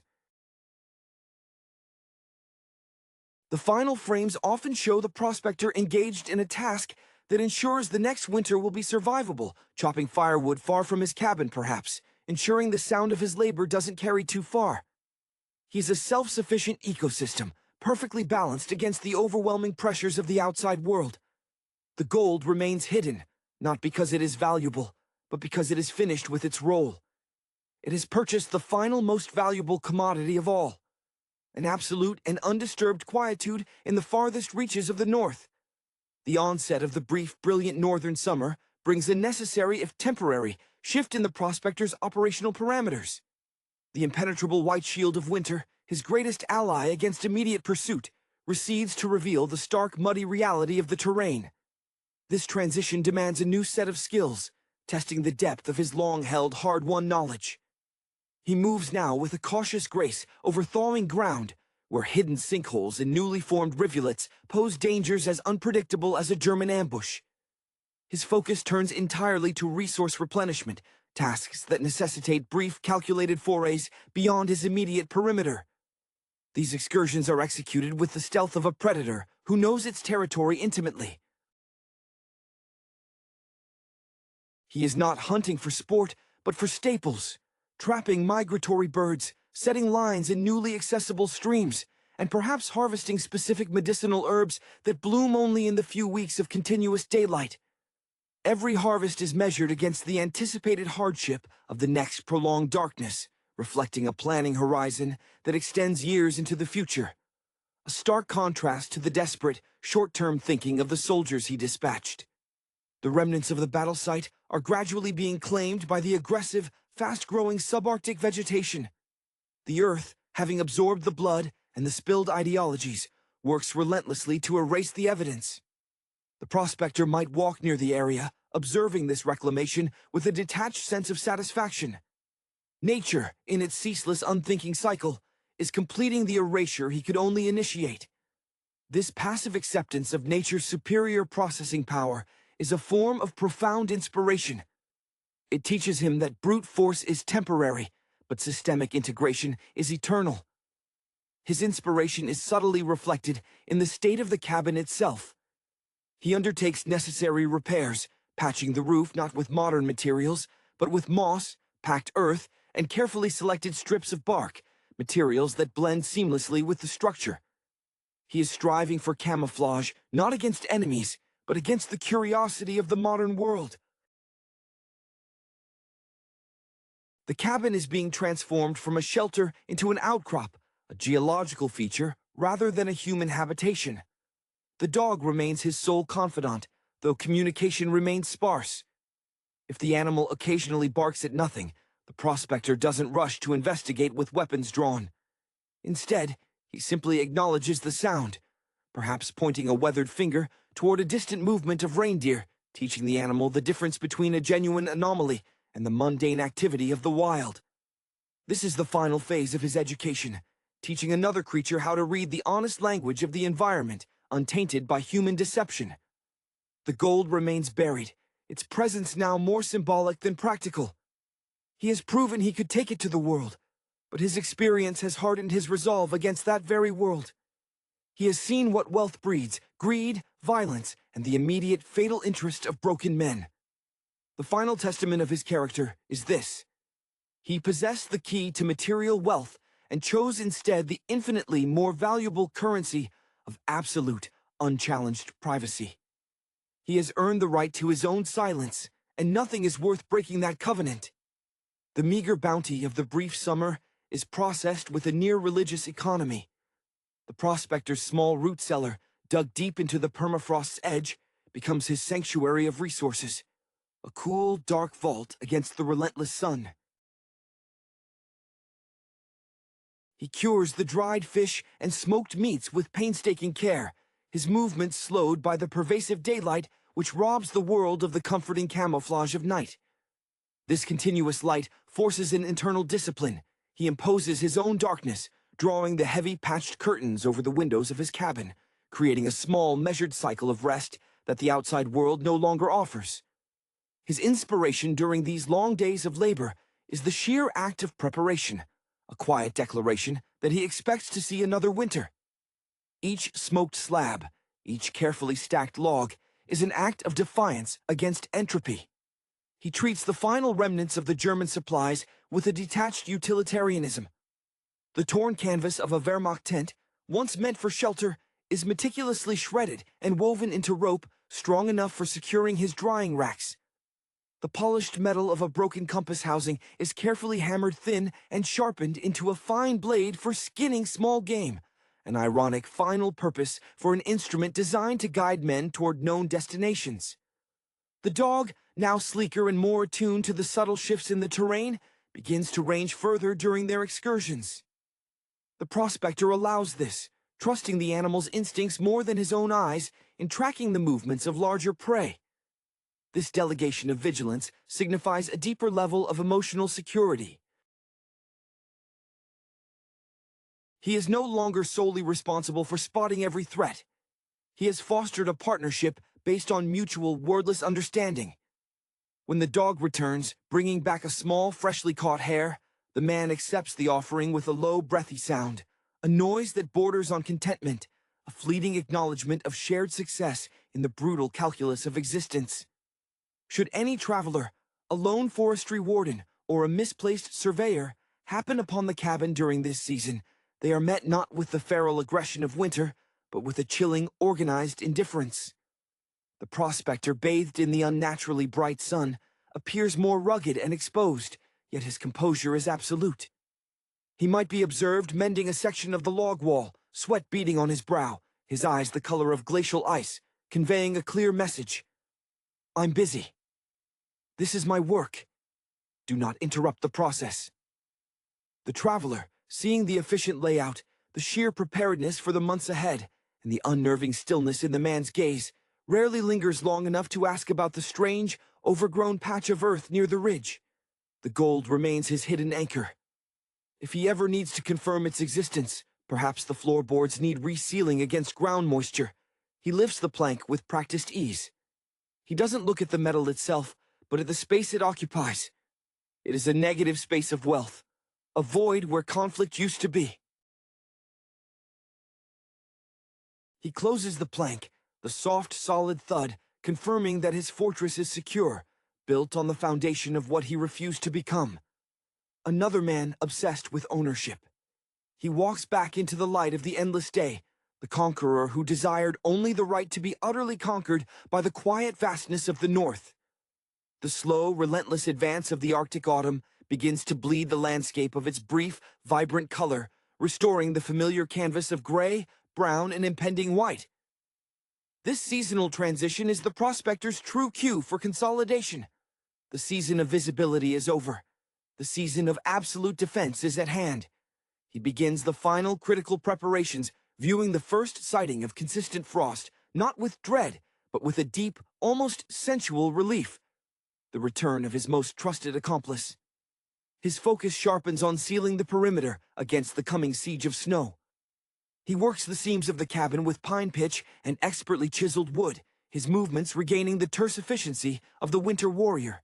The final frames often show the prospector engaged in a task that ensures the next winter will be survivable, chopping firewood far from his cabin perhaps, ensuring the sound of his labor doesn't carry too far. He's a self-sufficient ecosystem, perfectly balanced against the overwhelming pressures of the outside world. The gold remains hidden, not because it is valuable, but because it is finished with its role. It has purchased the final most valuable commodity of all, an absolute and undisturbed quietude in the farthest reaches of the north. The onset of the brief, brilliant northern summer brings a necessary, if temporary, shift in the prospector's operational parameters. The impenetrable white shield of winter, his greatest ally against immediate pursuit, recedes to reveal the stark, muddy reality of the terrain. This transition demands a new set of skills, testing the depth of his long-held, hard-won knowledge. He moves now with a cautious grace over thawing ground, where hidden sinkholes and newly formed rivulets pose dangers as unpredictable as a German ambush. His focus turns entirely to resource replenishment, tasks that necessitate brief, calculated forays beyond his immediate perimeter. These excursions are executed with the stealth of a predator who knows its territory intimately. He is not hunting for sport, but for staples, trapping migratory birds, setting lines in newly accessible streams, and perhaps harvesting specific medicinal herbs that bloom only in the few weeks of continuous daylight. Every harvest is measured against the anticipated hardship of the next prolonged darkness, reflecting a planning horizon that extends years into the future. A stark contrast to the desperate, short-term thinking of the soldiers he dispatched. The remnants of the battle site are gradually being claimed by the aggressive, fast-growing subarctic vegetation. The earth, having absorbed the blood and the spilled ideologies, works relentlessly to erase the evidence. The prospector might walk near the area, observing this reclamation with a detached sense of satisfaction. Nature, in its ceaseless, unthinking cycle, is completing the erasure he could only initiate. This passive acceptance of nature's superior processing power is a form of profound inspiration. It teaches him that brute force is temporary, but systemic integration is eternal. His inspiration is subtly reflected in the state of the cabin itself. He undertakes necessary repairs, patching the roof not with modern materials, but with moss, packed earth, and carefully selected strips of bark, materials that blend seamlessly with the structure. He is striving for camouflage, not against enemies, but against the curiosity of the modern world. The cabin is being transformed from a shelter into an outcrop, a geological feature rather than a human habitation. The dog remains his sole confidant, though communication remains sparse. If the animal occasionally barks at nothing, the prospector doesn't rush to investigate with weapons drawn. Instead, he simply acknowledges the sound, perhaps pointing a weathered finger toward a distant movement of reindeer, teaching the animal the difference between a genuine anomaly and the mundane activity of the wild. This is the final phase of his education, teaching another creature how to read the honest language of the environment, untainted by human deception. The gold remains buried, its presence now more symbolic than practical. He has proven he could take it to the world, but his experience has hardened his resolve against that very world. He has seen what wealth breeds: greed, violence, and the immediate fatal interest of broken men. The final testament of his character is this: he possessed the key to material wealth and chose instead the infinitely more valuable currency of absolute, unchallenged privacy. He has earned the right to his own silence, and nothing is worth breaking that covenant. The meager bounty of the brief summer is processed with a near-religious economy. The prospector's small root cellar, dug deep into the permafrost's edge, becomes his sanctuary of resources, a cool, dark vault against the relentless sun. He cures the dried fish and smoked meats with painstaking care, his movements slowed by the pervasive daylight which robs the world of the comforting camouflage of night. This continuous light forces an internal discipline. He imposes his own darkness, drawing the heavy patched curtains over the windows of his cabin, creating a small, measured cycle of rest that the outside world no longer offers. His inspiration during these long days of labor is the sheer act of preparation, a quiet declaration that he expects to see another winter. Each smoked slab, each carefully stacked log, is an act of defiance against entropy. He treats the final remnants of the German supplies with a detached utilitarianism. The torn canvas of a Wehrmacht tent, once meant for shelter, is meticulously shredded and woven into rope strong enough for securing his drying racks. The polished metal of a broken compass housing is carefully hammered thin and sharpened into a fine blade for skinning small game, an ironic final purpose for an instrument designed to guide men toward known destinations. The dog, now sleeker and more attuned to the subtle shifts in the terrain, begins to range further during their excursions. The prospector allows this, trusting the animal's instincts more than his own eyes in tracking the movements of larger prey. This delegation of vigilance signifies a deeper level of emotional security. He is no longer solely responsible for spotting every threat. He has fostered a partnership based on mutual wordless understanding. When the dog returns, bringing back a small, freshly caught hare, the man accepts the offering with a low, breathy sound, a noise that borders on contentment, a fleeting acknowledgement of shared success in the brutal calculus of existence. Should any traveler, a lone forestry warden, or a misplaced surveyor, happen upon the cabin during this season, they are met not with the feral aggression of winter, but with a chilling, organized indifference. The prospector, bathed in the unnaturally bright sun, appears more rugged and exposed, yet his composure is absolute. He might be observed mending a section of the log wall, sweat beading on his brow, his eyes the color of glacial ice, conveying a clear message. I'm busy. This is my work. Do not interrupt the process. The traveler, seeing the efficient layout, the sheer preparedness for the months ahead, and the unnerving stillness in the man's gaze, rarely lingers long enough to ask about the strange, overgrown patch of earth near the ridge. The gold remains his hidden anchor. If he ever needs to confirm its existence, perhaps the floorboards need resealing against ground moisture. He lifts the plank with practiced ease. He doesn't look at the metal itself, but at the space it occupies. It is a negative space of wealth, a void where conflict used to be. He closes the plank, the soft, solid thud, confirming that his fortress is secure, built on the foundation of what he refused to become. Another man obsessed with ownership. He walks back into the light of the endless day, the conqueror who desired only the right to be utterly conquered by the quiet vastness of the north. The slow, relentless advance of the Arctic autumn begins to bleed the landscape of its brief, vibrant color, restoring the familiar canvas of gray, brown, and impending white. This seasonal transition is the prospector's true cue for consolidation. The season of visibility is over. The season of absolute defense is at hand. He begins the final critical preparations, viewing the first sighting of consistent frost, not with dread, but with a deep, almost sensual relief. The return of his most trusted accomplice. His focus sharpens on sealing the perimeter against the coming siege of snow. He works the seams of the cabin with pine pitch and expertly chiseled wood, his movements regaining the terse efficiency of the winter warrior.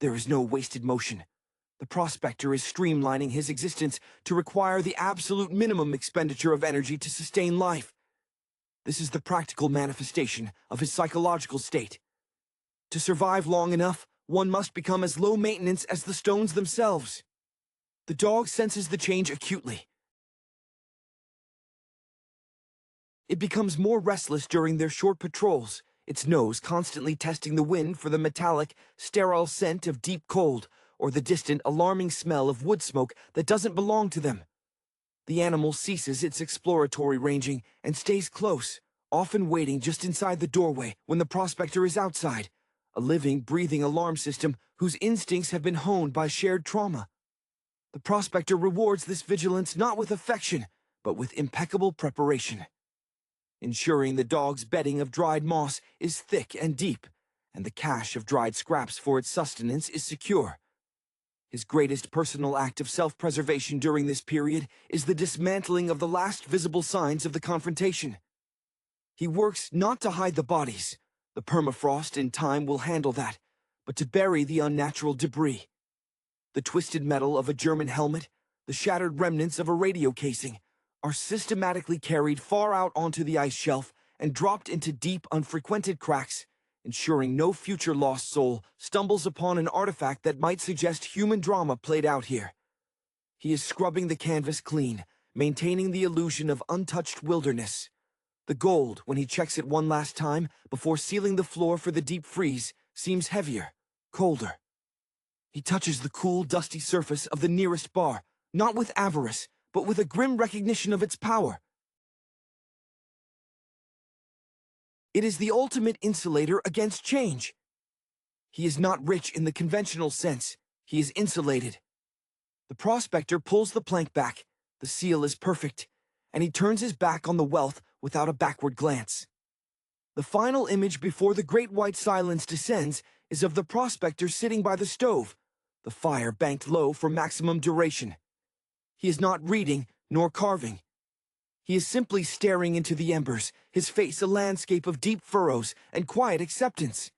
There is no wasted motion. The prospector is streamlining his existence to require the absolute minimum expenditure of energy to sustain life. This is the practical manifestation of his psychological state. To survive long enough, one must become as low maintenance as the stones themselves. The dog senses the change acutely. It becomes more restless during their short patrols, its nose constantly testing the wind for the metallic, sterile scent of deep cold, or the distant, alarming smell of wood smoke that doesn't belong to them. The animal ceases its exploratory ranging and stays close, often waiting just inside the doorway when the prospector is outside, a living, breathing alarm system whose instincts have been honed by shared trauma. The prospector rewards this vigilance not with affection, but with impeccable preparation, ensuring the dog's bedding of dried moss is thick and deep, and the cache of dried scraps for its sustenance is secure. His greatest personal act of self-preservation during this period is the dismantling of the last visible signs of the confrontation. He works not to hide the bodies. The permafrost in time will handle that, but to bury the unnatural debris. The twisted metal of a German helmet, the shattered remnants of a radio casing, are systematically carried far out onto the ice shelf and dropped into deep, unfrequented cracks, ensuring no future lost soul stumbles upon an artifact that might suggest human drama played out here. He is scrubbing the canvas clean, maintaining the illusion of untouched wilderness. The gold, when he checks it one last time before sealing the floor for the deep freeze, seems heavier, colder. He touches the cool, dusty surface of the nearest bar, not with avarice, but with a grim recognition of its power. It is the ultimate insulator against change. He is not rich in the conventional sense. He is insulated. The prospector pulls the plank back. The seal is perfect, and he turns his back on the wealth without a backward glance. The final image before the great white silence descends is of the prospector sitting by the stove, the fire banked low for maximum duration. He is not reading nor carving. He is simply staring into the embers, his face a landscape of deep furrows and quiet acceptance.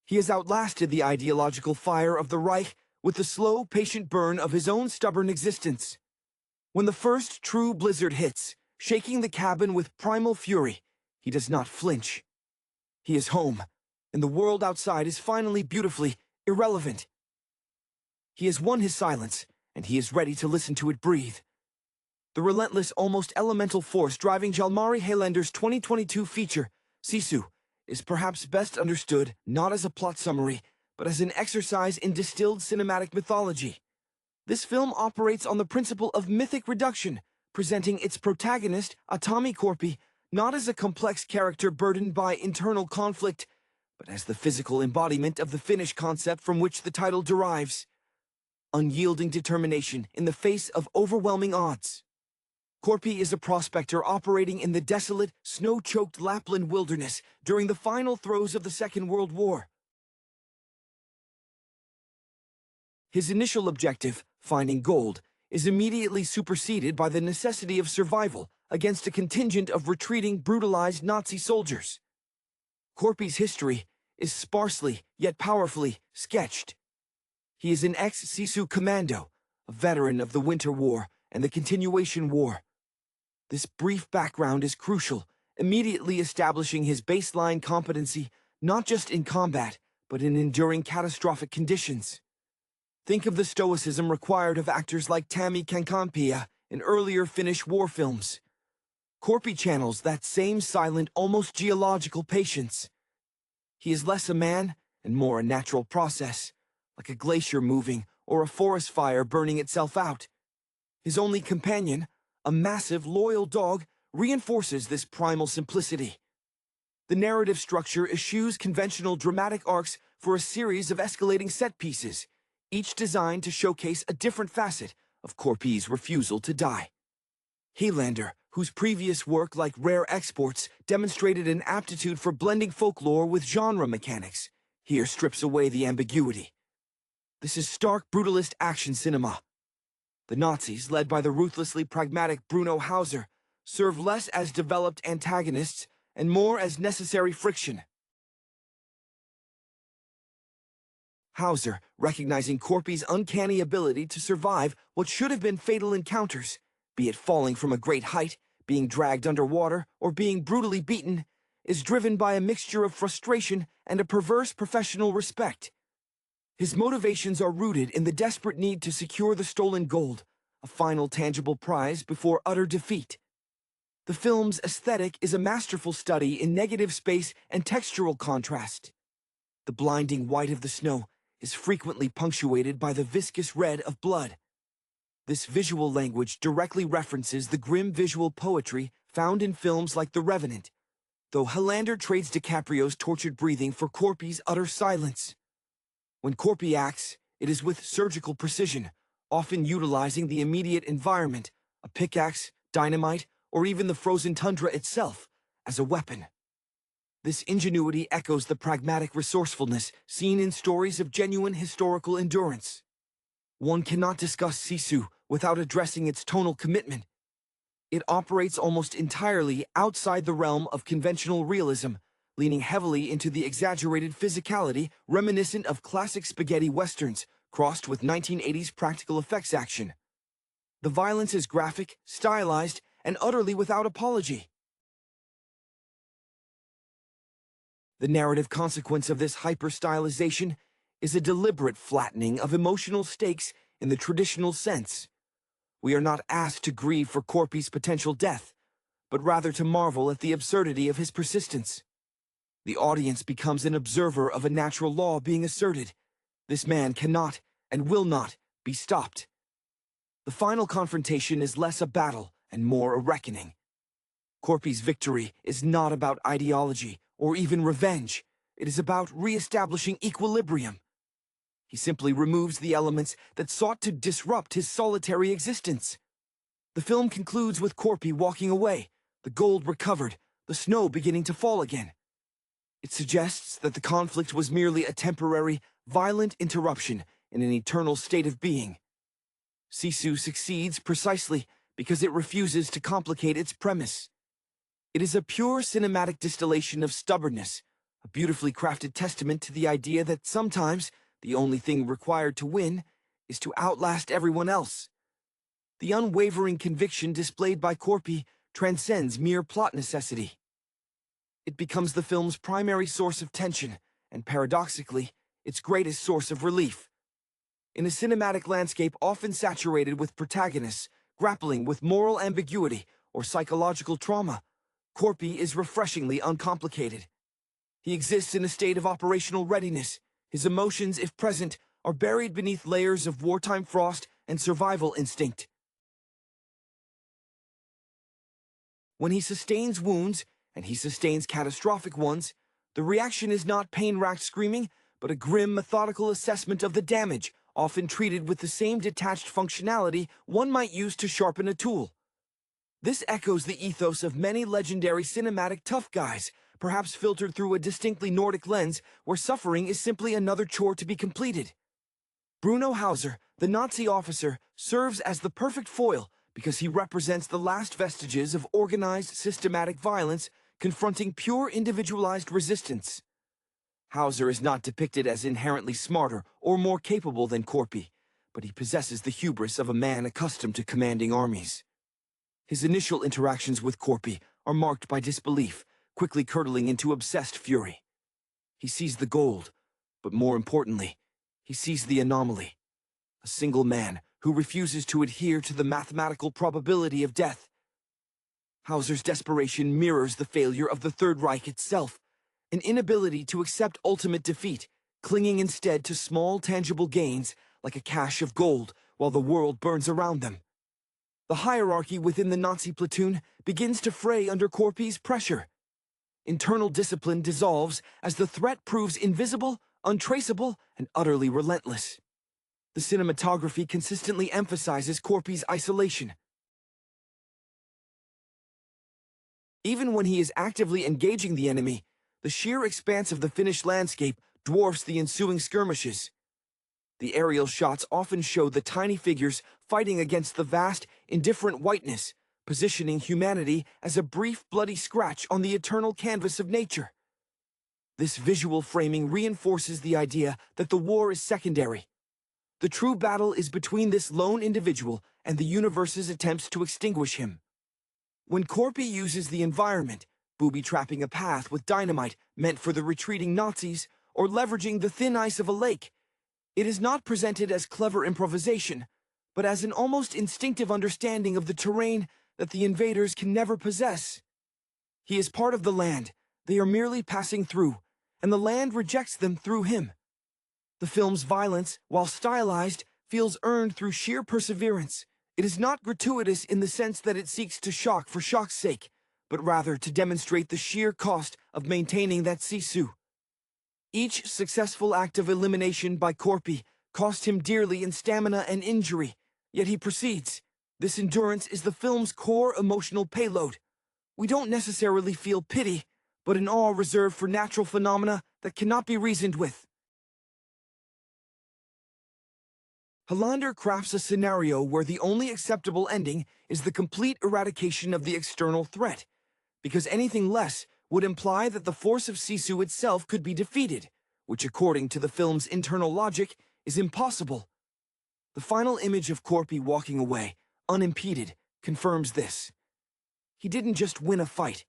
He has outlasted the ideological fire of the Reich with the slow, patient burn of his own stubborn existence. When the first true blizzard hits, shaking the cabin with primal fury, he does not flinch. He is home, and the world outside is finally beautifully irrelevant. He has won his silence, and he is ready to listen to it breathe. The relentless, almost elemental force driving Jalmari Heilander's 2022 feature, Sisu, is perhaps best understood not as a plot summary, but as an exercise in distilled cinematic mythology. This film operates on the principle of mythic reduction, presenting its protagonist, Atami Korpi, not as a complex character burdened by internal conflict, but as the physical embodiment of the Finnish concept from which the title derives. Unyielding determination in the face of overwhelming odds. Korpi is a prospector operating in the desolate, snow-choked Lapland wilderness during the final throes of the Second World War. His initial objective, finding gold, is immediately superseded by the necessity of survival against a contingent of retreating, brutalized Nazi soldiers. Korpi's history is sparsely, yet powerfully, sketched. He is an ex-Sisu commando, a veteran of the Winter War and the Continuation War. This brief background is crucial, immediately establishing his baseline competency not just in combat, but in enduring catastrophic conditions. Think of the stoicism required of actors like Tami Kankaanpää in earlier Finnish war films. Korpi channels that same silent, almost geological patience. He is less a man and more a natural process, like a glacier moving or a forest fire burning itself out. His only companion, a massive, loyal dog, reinforces this primal simplicity. The narrative structure eschews conventional dramatic arcs for a series of escalating set pieces, each designed to showcase a different facet of Korpi's refusal to die. Heilander, whose previous work like Rare Exports demonstrated an aptitude for blending folklore with genre mechanics, here strips away the ambiguity. This is stark brutalist action cinema. The Nazis, led by the ruthlessly pragmatic Bruno Hauser, serve less as developed antagonists and more as necessary friction. Hauser, recognizing Korpi's uncanny ability to survive what should have been fatal encounters, be it falling from a great height, being dragged underwater, or being brutally beaten, is driven by a mixture of frustration and a perverse professional respect. His motivations are rooted in the desperate need to secure the stolen gold, a final tangible prize before utter defeat. The film's aesthetic is a masterful study in negative space and textural contrast. The blinding white of the snow is frequently punctuated by the viscous red of blood. This visual language directly references the grim visual poetry found in films like The Revenant, though Heilander trades DiCaprio's tortured breathing for Korpi's utter silence. When Korpi acts, it is with surgical precision, often utilizing the immediate environment, a pickaxe, dynamite, or even the frozen tundra itself, as a weapon. This ingenuity echoes the pragmatic resourcefulness seen in stories of genuine historical endurance. One cannot discuss Sisu without addressing its tonal commitment. It operates almost entirely outside the realm of conventional realism, leaning heavily into the exaggerated physicality reminiscent of classic spaghetti westerns crossed with 1980s practical effects action. The violence is graphic, stylized, and utterly without apology. The narrative consequence of this hyper-stylization is a deliberate flattening of emotional stakes in the traditional sense. We are not asked to grieve for Corpy's potential death, but rather to marvel at the absurdity of his persistence. The audience becomes an observer of a natural law being asserted. This man cannot and will not be stopped. The final confrontation is less a battle and more a reckoning. Corpy's victory is not about ideology or even revenge. It is about re-establishing equilibrium. He simply removes the elements that sought to disrupt his solitary existence. The film concludes with Corpy walking away, the gold recovered, the snow beginning to fall again. It suggests that the conflict was merely a temporary, violent interruption in an eternal state of being. Sisu succeeds precisely because it refuses to complicate its premise. It is a pure cinematic distillation of stubbornness, a beautifully crafted testament to the idea that sometimes the only thing required to win is to outlast everyone else. The unwavering conviction displayed by Corpy transcends mere plot necessity. It becomes the film's primary source of tension, and paradoxically, its greatest source of relief. In a cinematic landscape often saturated with protagonists grappling with moral ambiguity or psychological trauma, Corpy is refreshingly uncomplicated. He exists in a state of operational readiness. His emotions, if present, are buried beneath layers of wartime frost and survival instinct. When he sustains wounds, and he sustains catastrophic ones, the reaction is not pain-racked screaming, but a grim, methodical assessment of the damage, often treated with the same detached functionality one might use to sharpen a tool. This echoes the ethos of many legendary cinematic tough guys, perhaps filtered through a distinctly Nordic lens where suffering is simply another chore to be completed. Bruno Hauser, the Nazi officer, serves as the perfect foil because he represents the last vestiges of organized, systematic violence confronting pure individualized resistance. Hauser is not depicted as inherently smarter or more capable than Corpy, but he possesses the hubris of a man accustomed to commanding armies. His initial interactions with Corpy are marked by disbelief, quickly curdling into obsessed fury. He sees the gold, but more importantly, he sees the anomaly. A single man who refuses to adhere to the mathematical probability of death. Hauser's desperation mirrors the failure of the Third Reich itself, an inability to accept ultimate defeat, clinging instead to small, tangible gains like a cache of gold while the world burns around them. The hierarchy within the Nazi platoon begins to fray under Corpy's pressure. Internal discipline dissolves as the threat proves invisible, untraceable, and utterly relentless. The cinematography consistently emphasizes Corpy's isolation. Even when he is actively engaging the enemy, the sheer expanse of the finished landscape dwarfs the ensuing skirmishes. The aerial shots often show the tiny figures fighting against the vast, indifferent whiteness, positioning humanity as a brief, bloody scratch on the eternal canvas of nature. This visual framing reinforces the idea that the war is secondary. The true battle is between this lone individual and the universe's attempts to extinguish him. When Corpy uses the environment, booby-trapping a path with dynamite meant for the retreating Nazis, or leveraging the thin ice of a lake, it is not presented as clever improvisation, but as an almost instinctive understanding of the terrain that the invaders can never possess. He is part of the land, they are merely passing through, and the land rejects them through him. The film's violence, while stylized, feels earned through sheer perseverance. It is not gratuitous in the sense that it seeks to shock for shock's sake, but rather to demonstrate the sheer cost of maintaining that Sisu. Each successful act of elimination by Corpy cost him dearly in stamina and injury, yet he proceeds. This endurance is the film's core emotional payload. We don't necessarily feel pity, but an awe reserved for natural phenomena that cannot be reasoned with. Hollander crafts a scenario where the only acceptable ending is the complete eradication of the external threat, because anything less would imply that the force of Sisu itself could be defeated, which according to the film's internal logic is impossible. The final image of Corpy walking away, unimpeded, confirms this. He didn't just win a fight,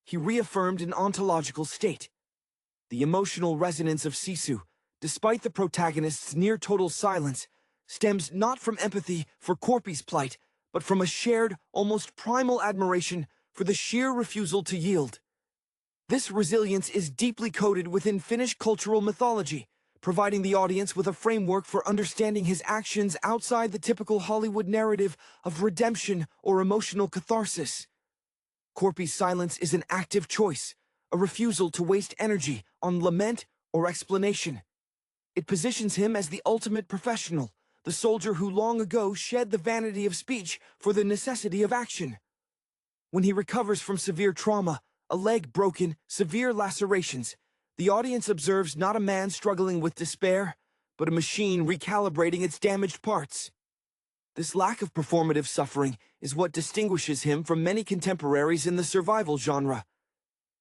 he reaffirmed an ontological state. The emotional resonance of Sisu, despite the protagonist's near-total silence, stems not from empathy for Corpy's plight, but from a shared, almost primal admiration for the sheer refusal to yield. This resilience is deeply coded within Finnish cultural mythology, providing the audience with a framework for understanding his actions outside the typical Hollywood narrative of redemption or emotional catharsis. Corpy's silence is an active choice, a refusal to waste energy on lament or explanation. It positions him as the ultimate professional, the soldier who long ago shed the vanity of speech for the necessity of action. When he recovers from severe trauma, a leg broken, severe lacerations, the audience observes not a man struggling with despair, but a machine recalibrating its damaged parts. This lack of performative suffering is what distinguishes him from many contemporaries in the survival genre.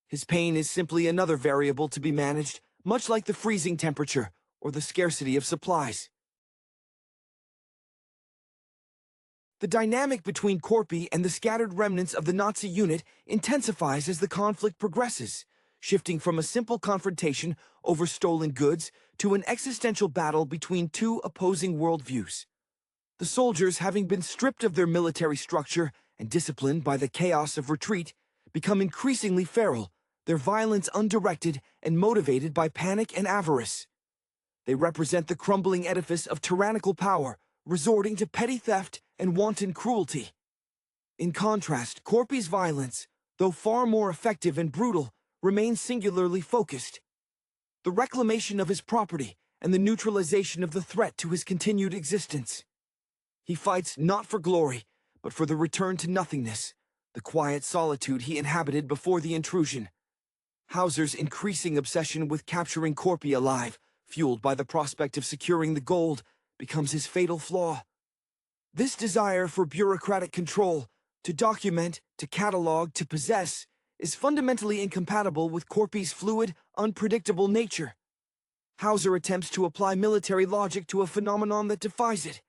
His pain is simply another variable to be managed, much like the freezing temperature or the scarcity of supplies. The dynamic between Corpy and the scattered remnants of the Nazi unit intensifies as the conflict progresses, shifting from a simple confrontation over stolen goods to an existential battle between two opposing worldviews. The soldiers, having been stripped of their military structure and disciplined by the chaos of retreat, become increasingly feral, their violence undirected and motivated by panic and avarice. They represent the crumbling edifice of tyrannical power, resorting to petty theft and wanton cruelty. In contrast, Corpy's violence, though far more effective and brutal, remains singularly focused. The reclamation of his property and the neutralization of the threat to his continued existence. He fights not for glory, but for the return to nothingness, the quiet solitude he inhabited before the intrusion. Hauser's increasing obsession with capturing Corpy alive, fueled by the prospect of securing the gold, becomes his fatal flaw. This desire for bureaucratic control, to document, to catalog, to possess, is fundamentally incompatible with Corpy's fluid, unpredictable nature. Hauser attempts to apply military logic to a phenomenon that defies it.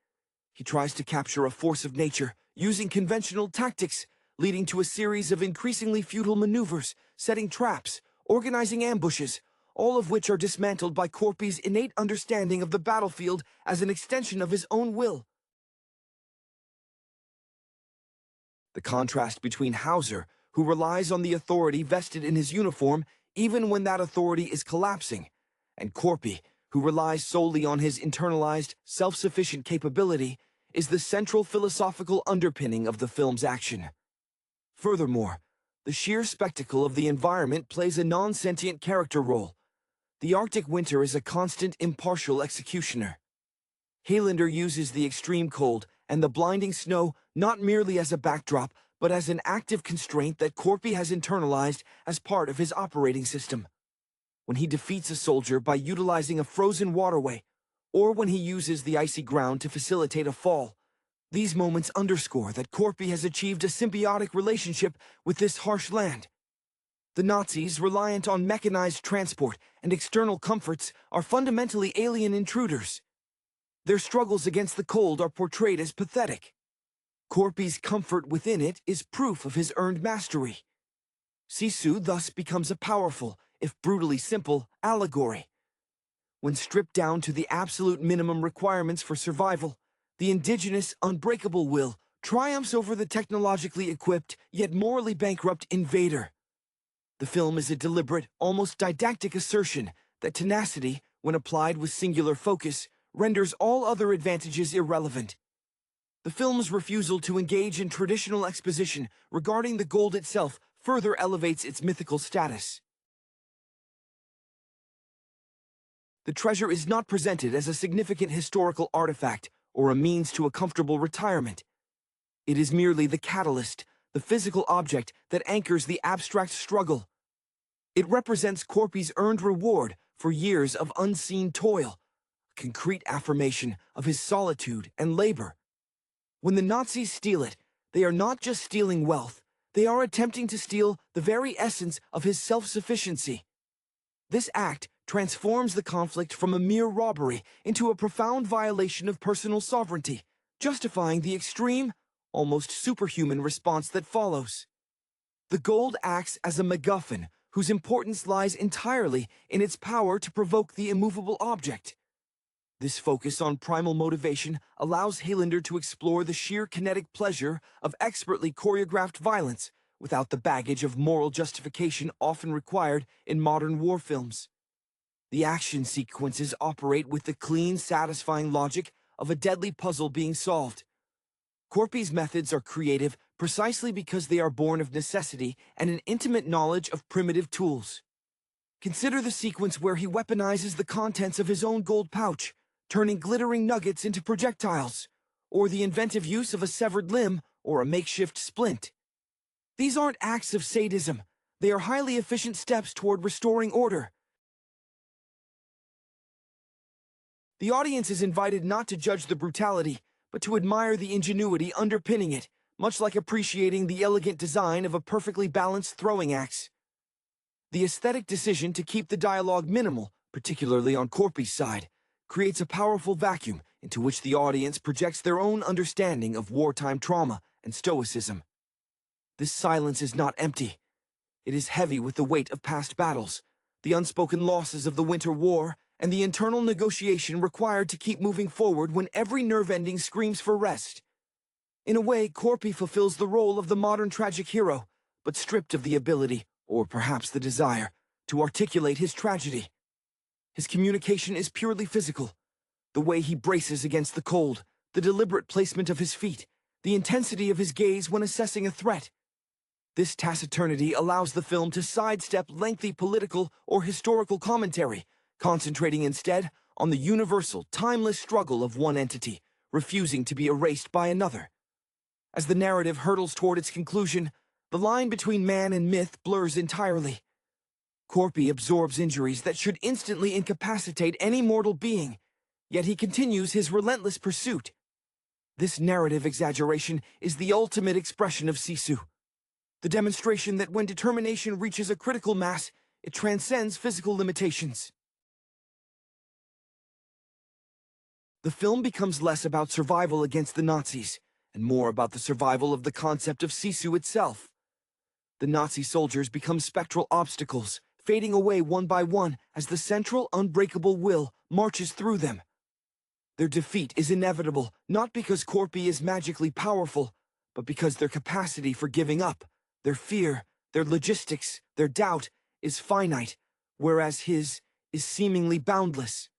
He tries to capture a force of nature, using conventional tactics, leading to a series of increasingly futile maneuvers, setting traps, organizing ambushes, all of which are dismantled by Corpy's innate understanding of the battlefield as an extension of his own will. The contrast between Hauser, who relies on the authority vested in his uniform even when that authority is collapsing, and Corpy, who relies solely on his internalized, self-sufficient capability, is the central philosophical underpinning of the film's action. Furthermore, the sheer spectacle of the environment plays a non-sentient character role. The Arctic winter is a constant, impartial executioner. Highlander uses the extreme cold and the blinding snow not merely as a backdrop, but as an active constraint that Corpy has internalized as part of his operating system. When he defeats a soldier by utilizing a frozen waterway, or when he uses the icy ground to facilitate a fall, these moments underscore that Corpy has achieved a symbiotic relationship with this harsh land. The Nazis, reliant on mechanized transport and external comforts, are fundamentally alien intruders. Their struggles against the cold are portrayed as pathetic. Corpy's comfort within it is proof of his earned mastery. Sisu thus becomes a powerful, if brutally simple, allegory. When stripped down to the absolute minimum requirements for survival, the indigenous, unbreakable will triumphs over the technologically equipped, yet morally bankrupt invader. The film is a deliberate, almost didactic assertion that tenacity, when applied with singular focus, renders all other advantages irrelevant. The film's refusal to engage in traditional exposition regarding the gold itself further elevates its mythical status. The treasure is not presented as a significant historical artifact or a means to a comfortable retirement. It is merely the catalyst, the physical object that anchors the abstract struggle. It represents Corpy's earned reward for years of unseen toil, a concrete affirmation of his solitude and labor. When the Nazis steal it, they are not just stealing wealth, they are attempting to steal the very essence of his self-sufficiency. This act transforms the conflict from a mere robbery into a profound violation of personal sovereignty, justifying the extreme, almost superhuman response that follows. The gold acts as a MacGuffin, whose importance lies entirely in its power to provoke the immovable object. This focus on primal motivation allows Highlander to explore the sheer kinetic pleasure of expertly choreographed violence without the baggage of moral justification often required in modern war films. The action sequences operate with the clean, satisfying logic of a deadly puzzle being solved. Corpy's methods are creative precisely because they are born of necessity and an intimate knowledge of primitive tools. Consider the sequence where he weaponizes the contents of his own gold pouch, turning glittering nuggets into projectiles, or the inventive use of a severed limb or a makeshift splint. These aren't acts of sadism. They are highly efficient steps toward restoring order. The audience is invited not to judge the brutality, but to admire the ingenuity underpinning it, much like appreciating the elegant design of a perfectly balanced throwing axe. The aesthetic decision to keep the dialogue minimal, particularly on Corpy's side, creates a powerful vacuum into which the audience projects their own understanding of wartime trauma and stoicism. This silence is not empty. It is heavy with the weight of past battles, the unspoken losses of the Winter War, and the internal negotiation required to keep moving forward when every nerve ending screams for rest. In a way, Corpy fulfills the role of the modern tragic hero, but stripped of the ability, or perhaps the desire, to articulate his tragedy. His communication is purely physical. The way he braces against the cold, the deliberate placement of his feet, the intensity of his gaze when assessing a threat. This taciturnity allows the film to sidestep lengthy political or historical commentary, concentrating instead on the universal, timeless struggle of one entity, refusing to be erased by another. As the narrative hurtles toward its conclusion, the line between man and myth blurs entirely. Corpy absorbs injuries that should instantly incapacitate any mortal being, yet he continues his relentless pursuit. This narrative exaggeration is the ultimate expression of Sisu, the demonstration that when determination reaches a critical mass, it transcends physical limitations. The film becomes less about survival against the Nazis, and more about the survival of the concept of Sisu itself. The Nazi soldiers become spectral obstacles, fading away one by one as the central, unbreakable will marches through them. Their defeat is inevitable, not because Corpy is magically powerful, but because their capacity for giving up, their fear, their logistics, their doubt, is finite, whereas his is seemingly boundless.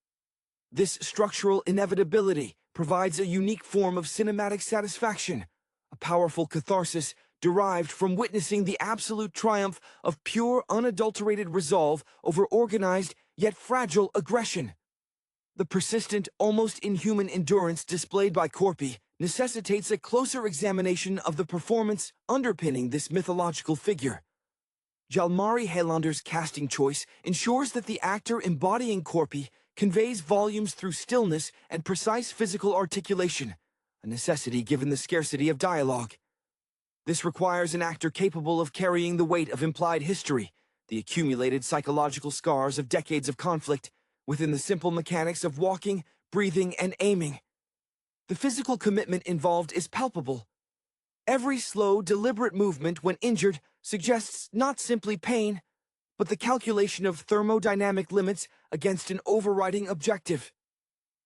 This structural inevitability provides a unique form of cinematic satisfaction, a powerful catharsis derived from witnessing the absolute triumph of pure, unadulterated resolve over organized, yet fragile aggression. The persistent, almost inhuman endurance displayed by Corpy necessitates a closer examination of the performance underpinning this mythological figure. Jalmari Highlander's casting choice ensures that the actor embodying Corpy conveys volumes through stillness and precise physical articulation, a necessity given the scarcity of dialogue. This requires an actor capable of carrying the weight of implied history, the accumulated psychological scars of decades of conflict, within the simple mechanics of walking, breathing, and aiming. The physical commitment involved is palpable. Every slow, deliberate movement when injured suggests not simply pain, but the calculation of thermodynamic limits against an overriding objective.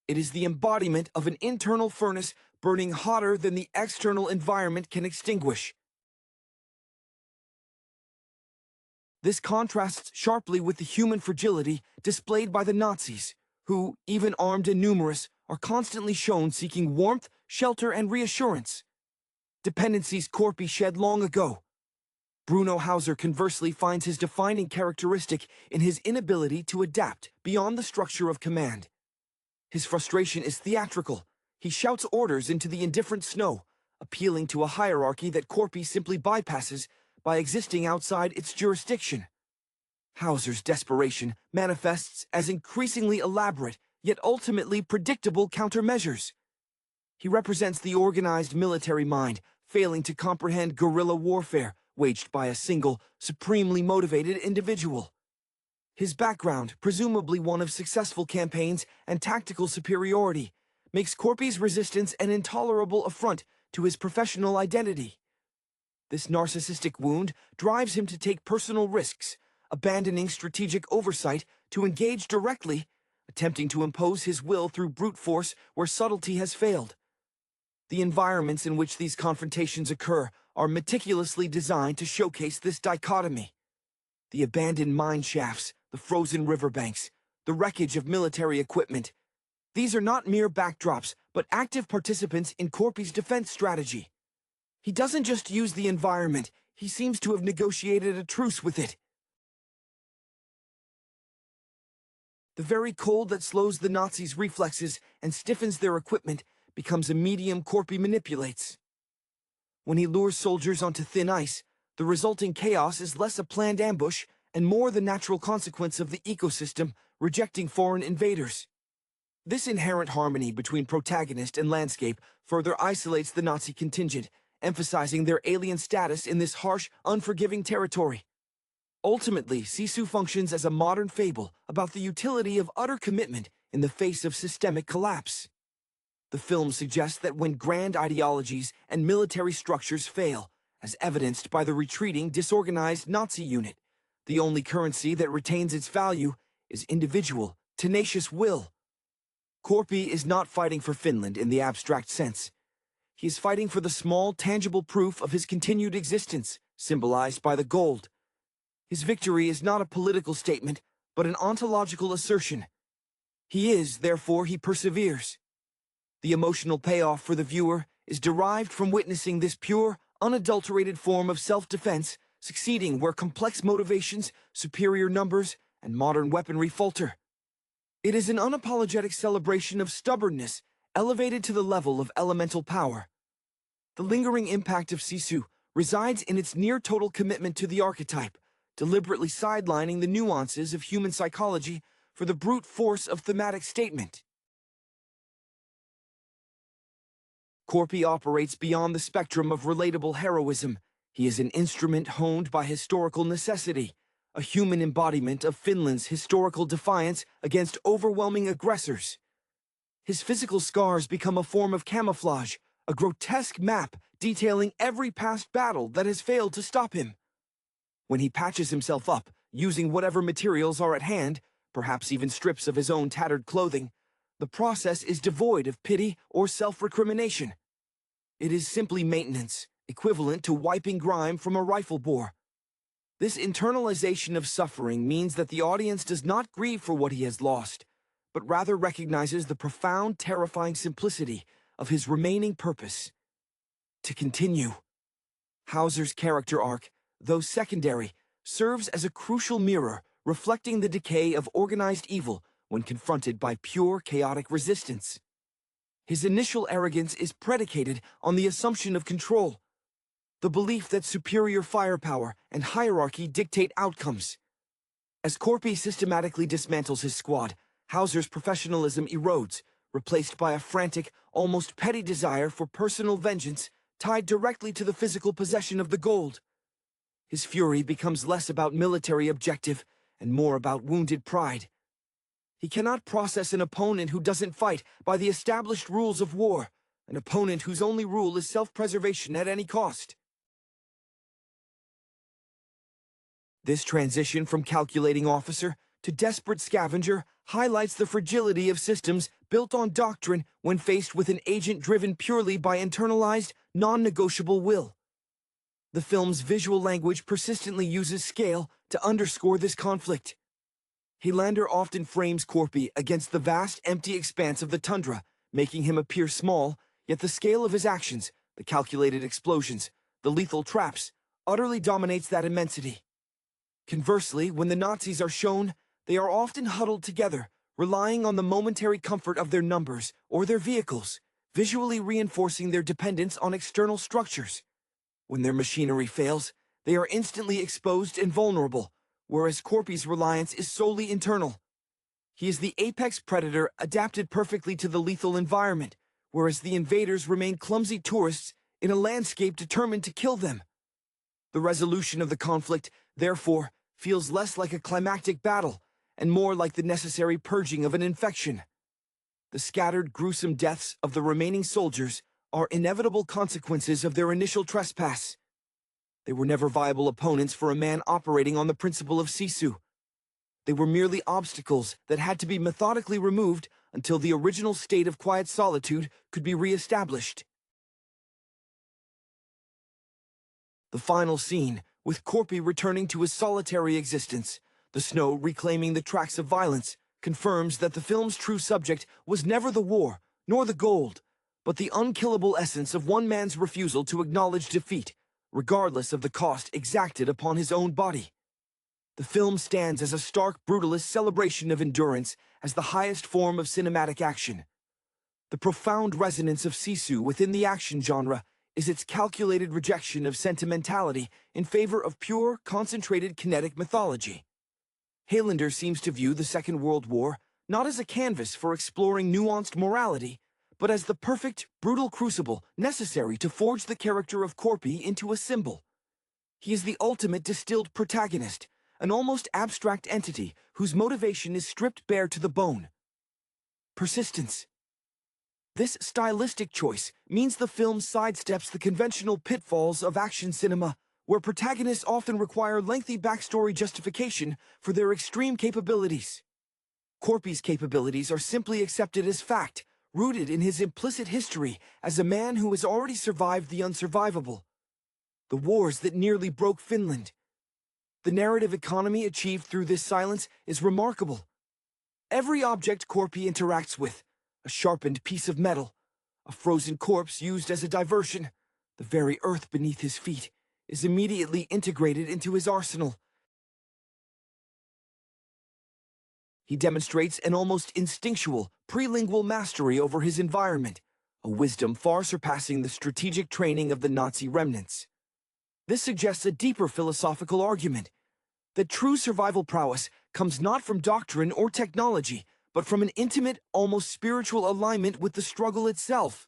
It is the embodiment of an internal furnace burning hotter than the external environment can extinguish. This contrasts sharply with the human fragility displayed by the Nazis, who, even armed and numerous, are constantly shown seeking warmth, shelter, and reassurance. Dependencies Corpy shed long ago. Bruno Hauser conversely finds his defining characteristic in his inability to adapt beyond the structure of command. His frustration is theatrical. He shouts orders into the indifferent snow, appealing to a hierarchy that Corpy simply bypasses by existing outside its jurisdiction. Hauser's desperation manifests as increasingly elaborate, yet ultimately predictable countermeasures. He represents the organized military mind, failing to comprehend guerrilla warfare waged by a single, supremely motivated individual. His background, presumably one of successful campaigns and tactical superiority, makes Corpy's resistance an intolerable affront to his professional identity. This narcissistic wound drives him to take personal risks, abandoning strategic oversight to engage directly, attempting to impose his will through brute force where subtlety has failed. The environments in which these confrontations occur are meticulously designed to showcase this dichotomy. The abandoned mine shafts, the frozen riverbanks, the wreckage of military equipment. These are not mere backdrops, but active participants in Corpy's defense strategy. He doesn't just use the environment, he seems to have negotiated a truce with it. The very cold that slows the Nazis' reflexes and stiffens their equipment becomes a medium Corpy manipulates. When he lures soldiers onto thin ice, the resulting chaos is less a planned ambush and more the natural consequence of the ecosystem rejecting foreign invaders. This inherent harmony between protagonist and landscape further isolates the Nazi contingent, emphasizing their alien status in this harsh, unforgiving territory. Ultimately, Sisu functions as a modern fable about the utility of utter commitment in the face of systemic collapse. The film suggests that when grand ideologies and military structures fail, as evidenced by the retreating, disorganized Nazi unit, the only currency that retains its value is individual, tenacious will. Corpy is not fighting for Finland in the abstract sense. He is fighting for the small, tangible proof of his continued existence, symbolized by the gold. His victory is not a political statement, but an ontological assertion. He is, therefore he perseveres. The emotional payoff for the viewer is derived from witnessing this pure, unadulterated form of self-defense succeeding where complex motivations, superior numbers, and modern weaponry falter. It is an unapologetic celebration of stubbornness, elevated to the level of elemental power. The lingering impact of Sisu resides in its near-total commitment to the archetype, deliberately sidelining the nuances of human psychology for the brute force of thematic statement. Corpy operates beyond the spectrum of relatable heroism. He is an instrument honed by historical necessity, a human embodiment of Finland's historical defiance against overwhelming aggressors. His physical scars become a form of camouflage, a grotesque map detailing every past battle that has failed to stop him. When he patches himself up, using whatever materials are at hand, perhaps even strips of his own tattered clothing, the process is devoid of pity or self-recrimination. It is simply maintenance, equivalent to wiping grime from a rifle bore. This internalization of suffering means that the audience does not grieve for what he has lost, but rather recognizes the profound, terrifying simplicity of his remaining purpose: to continue. Hauser's character arc, though secondary, serves as a crucial mirror reflecting the decay of organized evil when confronted by pure, chaotic resistance. His initial arrogance is predicated on the assumption of control, the belief that superior firepower and hierarchy dictate outcomes. As Corpy systematically dismantles his squad, Hauser's professionalism erodes, replaced by a frantic, almost petty desire for personal vengeance tied directly to the physical possession of the gold. His fury becomes less about military objective and more about wounded pride. He cannot process an opponent who doesn't fight by the established rules of war, an opponent whose only rule is self-preservation at any cost. This transition from calculating officer to desperate scavenger highlights the fragility of systems built on doctrine when faced with an agent driven purely by internalized, non-negotiable will. The film's visual language persistently uses scale to underscore this conflict. Helander often frames Corpy against the vast, empty expanse of the tundra, making him appear small, yet the scale of his actions, the calculated explosions, the lethal traps, utterly dominates that immensity. Conversely, when the Nazis are shown, they are often huddled together, relying on the momentary comfort of their numbers or their vehicles, visually reinforcing their dependence on external structures. When their machinery fails, they are instantly exposed and vulnerable, whereas Corpy's reliance is solely internal. He is the apex predator adapted perfectly to the lethal environment, whereas the invaders remain clumsy tourists in a landscape determined to kill them. The resolution of the conflict, therefore, feels less like a climactic battle and more like the necessary purging of an infection. The scattered, gruesome deaths of the remaining soldiers are inevitable consequences of their initial trespass. They were never viable opponents for a man operating on the principle of Sisu. They were merely obstacles that had to be methodically removed until the original state of quiet solitude could be re-established. The final scene, with Korpi returning to his solitary existence, the snow reclaiming the tracks of violence, confirms that the film's true subject was never the war, nor the gold, but the unkillable essence of one man's refusal to acknowledge defeat, regardless of the cost exacted upon his own body. The film stands as a stark, brutalist celebration of endurance as the highest form of cinematic action. The profound resonance of Sisu within the action genre is its calculated rejection of sentimentality in favor of pure, concentrated kinetic mythology. Highlander seems to view the Second World War not as a canvas for exploring nuanced morality, but as the perfect, brutal crucible necessary to forge the character of Korpi into a symbol. He is the ultimate distilled protagonist, an almost abstract entity whose motivation is stripped bare to the bone. Persistence. This stylistic choice means the film sidesteps the conventional pitfalls of action cinema, where protagonists often require lengthy backstory justification for their extreme capabilities. Korpi's capabilities are simply accepted as fact, rooted in his implicit history as a man who has already survived the unsurvivable. The wars that nearly broke Finland. The narrative economy achieved through this silence is remarkable. Every object Korpi interacts with, a sharpened piece of metal, a frozen corpse used as a diversion, the very earth beneath his feet, is immediately integrated into his arsenal. He demonstrates an almost instinctual, prelingual mastery over his environment, a wisdom far surpassing the strategic training of the Nazi remnants. This suggests a deeper philosophical argument, that true survival prowess comes not from doctrine or technology, but from an intimate, almost spiritual alignment with the struggle itself.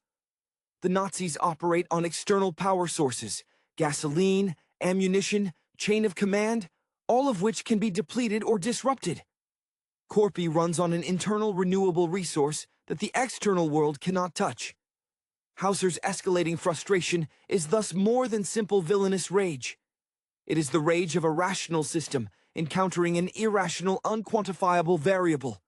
The Nazis operate on external power sources, gasoline, ammunition, chain of command, all of which can be depleted or disrupted. Korpi runs on an internal renewable resource that the external world cannot touch. Hauser's escalating frustration is thus more than simple villainous rage. It is the rage of a rational system encountering an irrational, unquantifiable variable.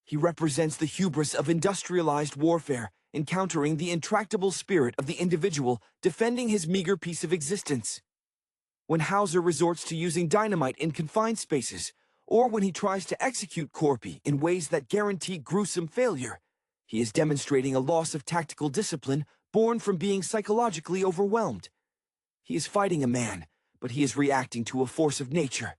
He represents the hubris of industrialized warfare, encountering the intractable spirit of the individual defending his meager piece of existence. When Hauser resorts to using dynamite in confined spaces, or when he tries to execute Korpi in ways that guarantee gruesome failure, he is demonstrating a loss of tactical discipline born from being psychologically overwhelmed. He is fighting a man, but he is reacting to a force of nature.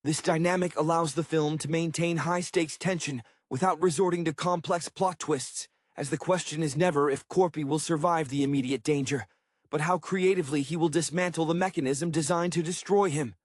This dynamic allows the film to maintain high-stakes tension without resorting to complex plot twists, as the question is never if Korpi will survive the immediate danger, but how creatively he will dismantle the mechanism designed to destroy him.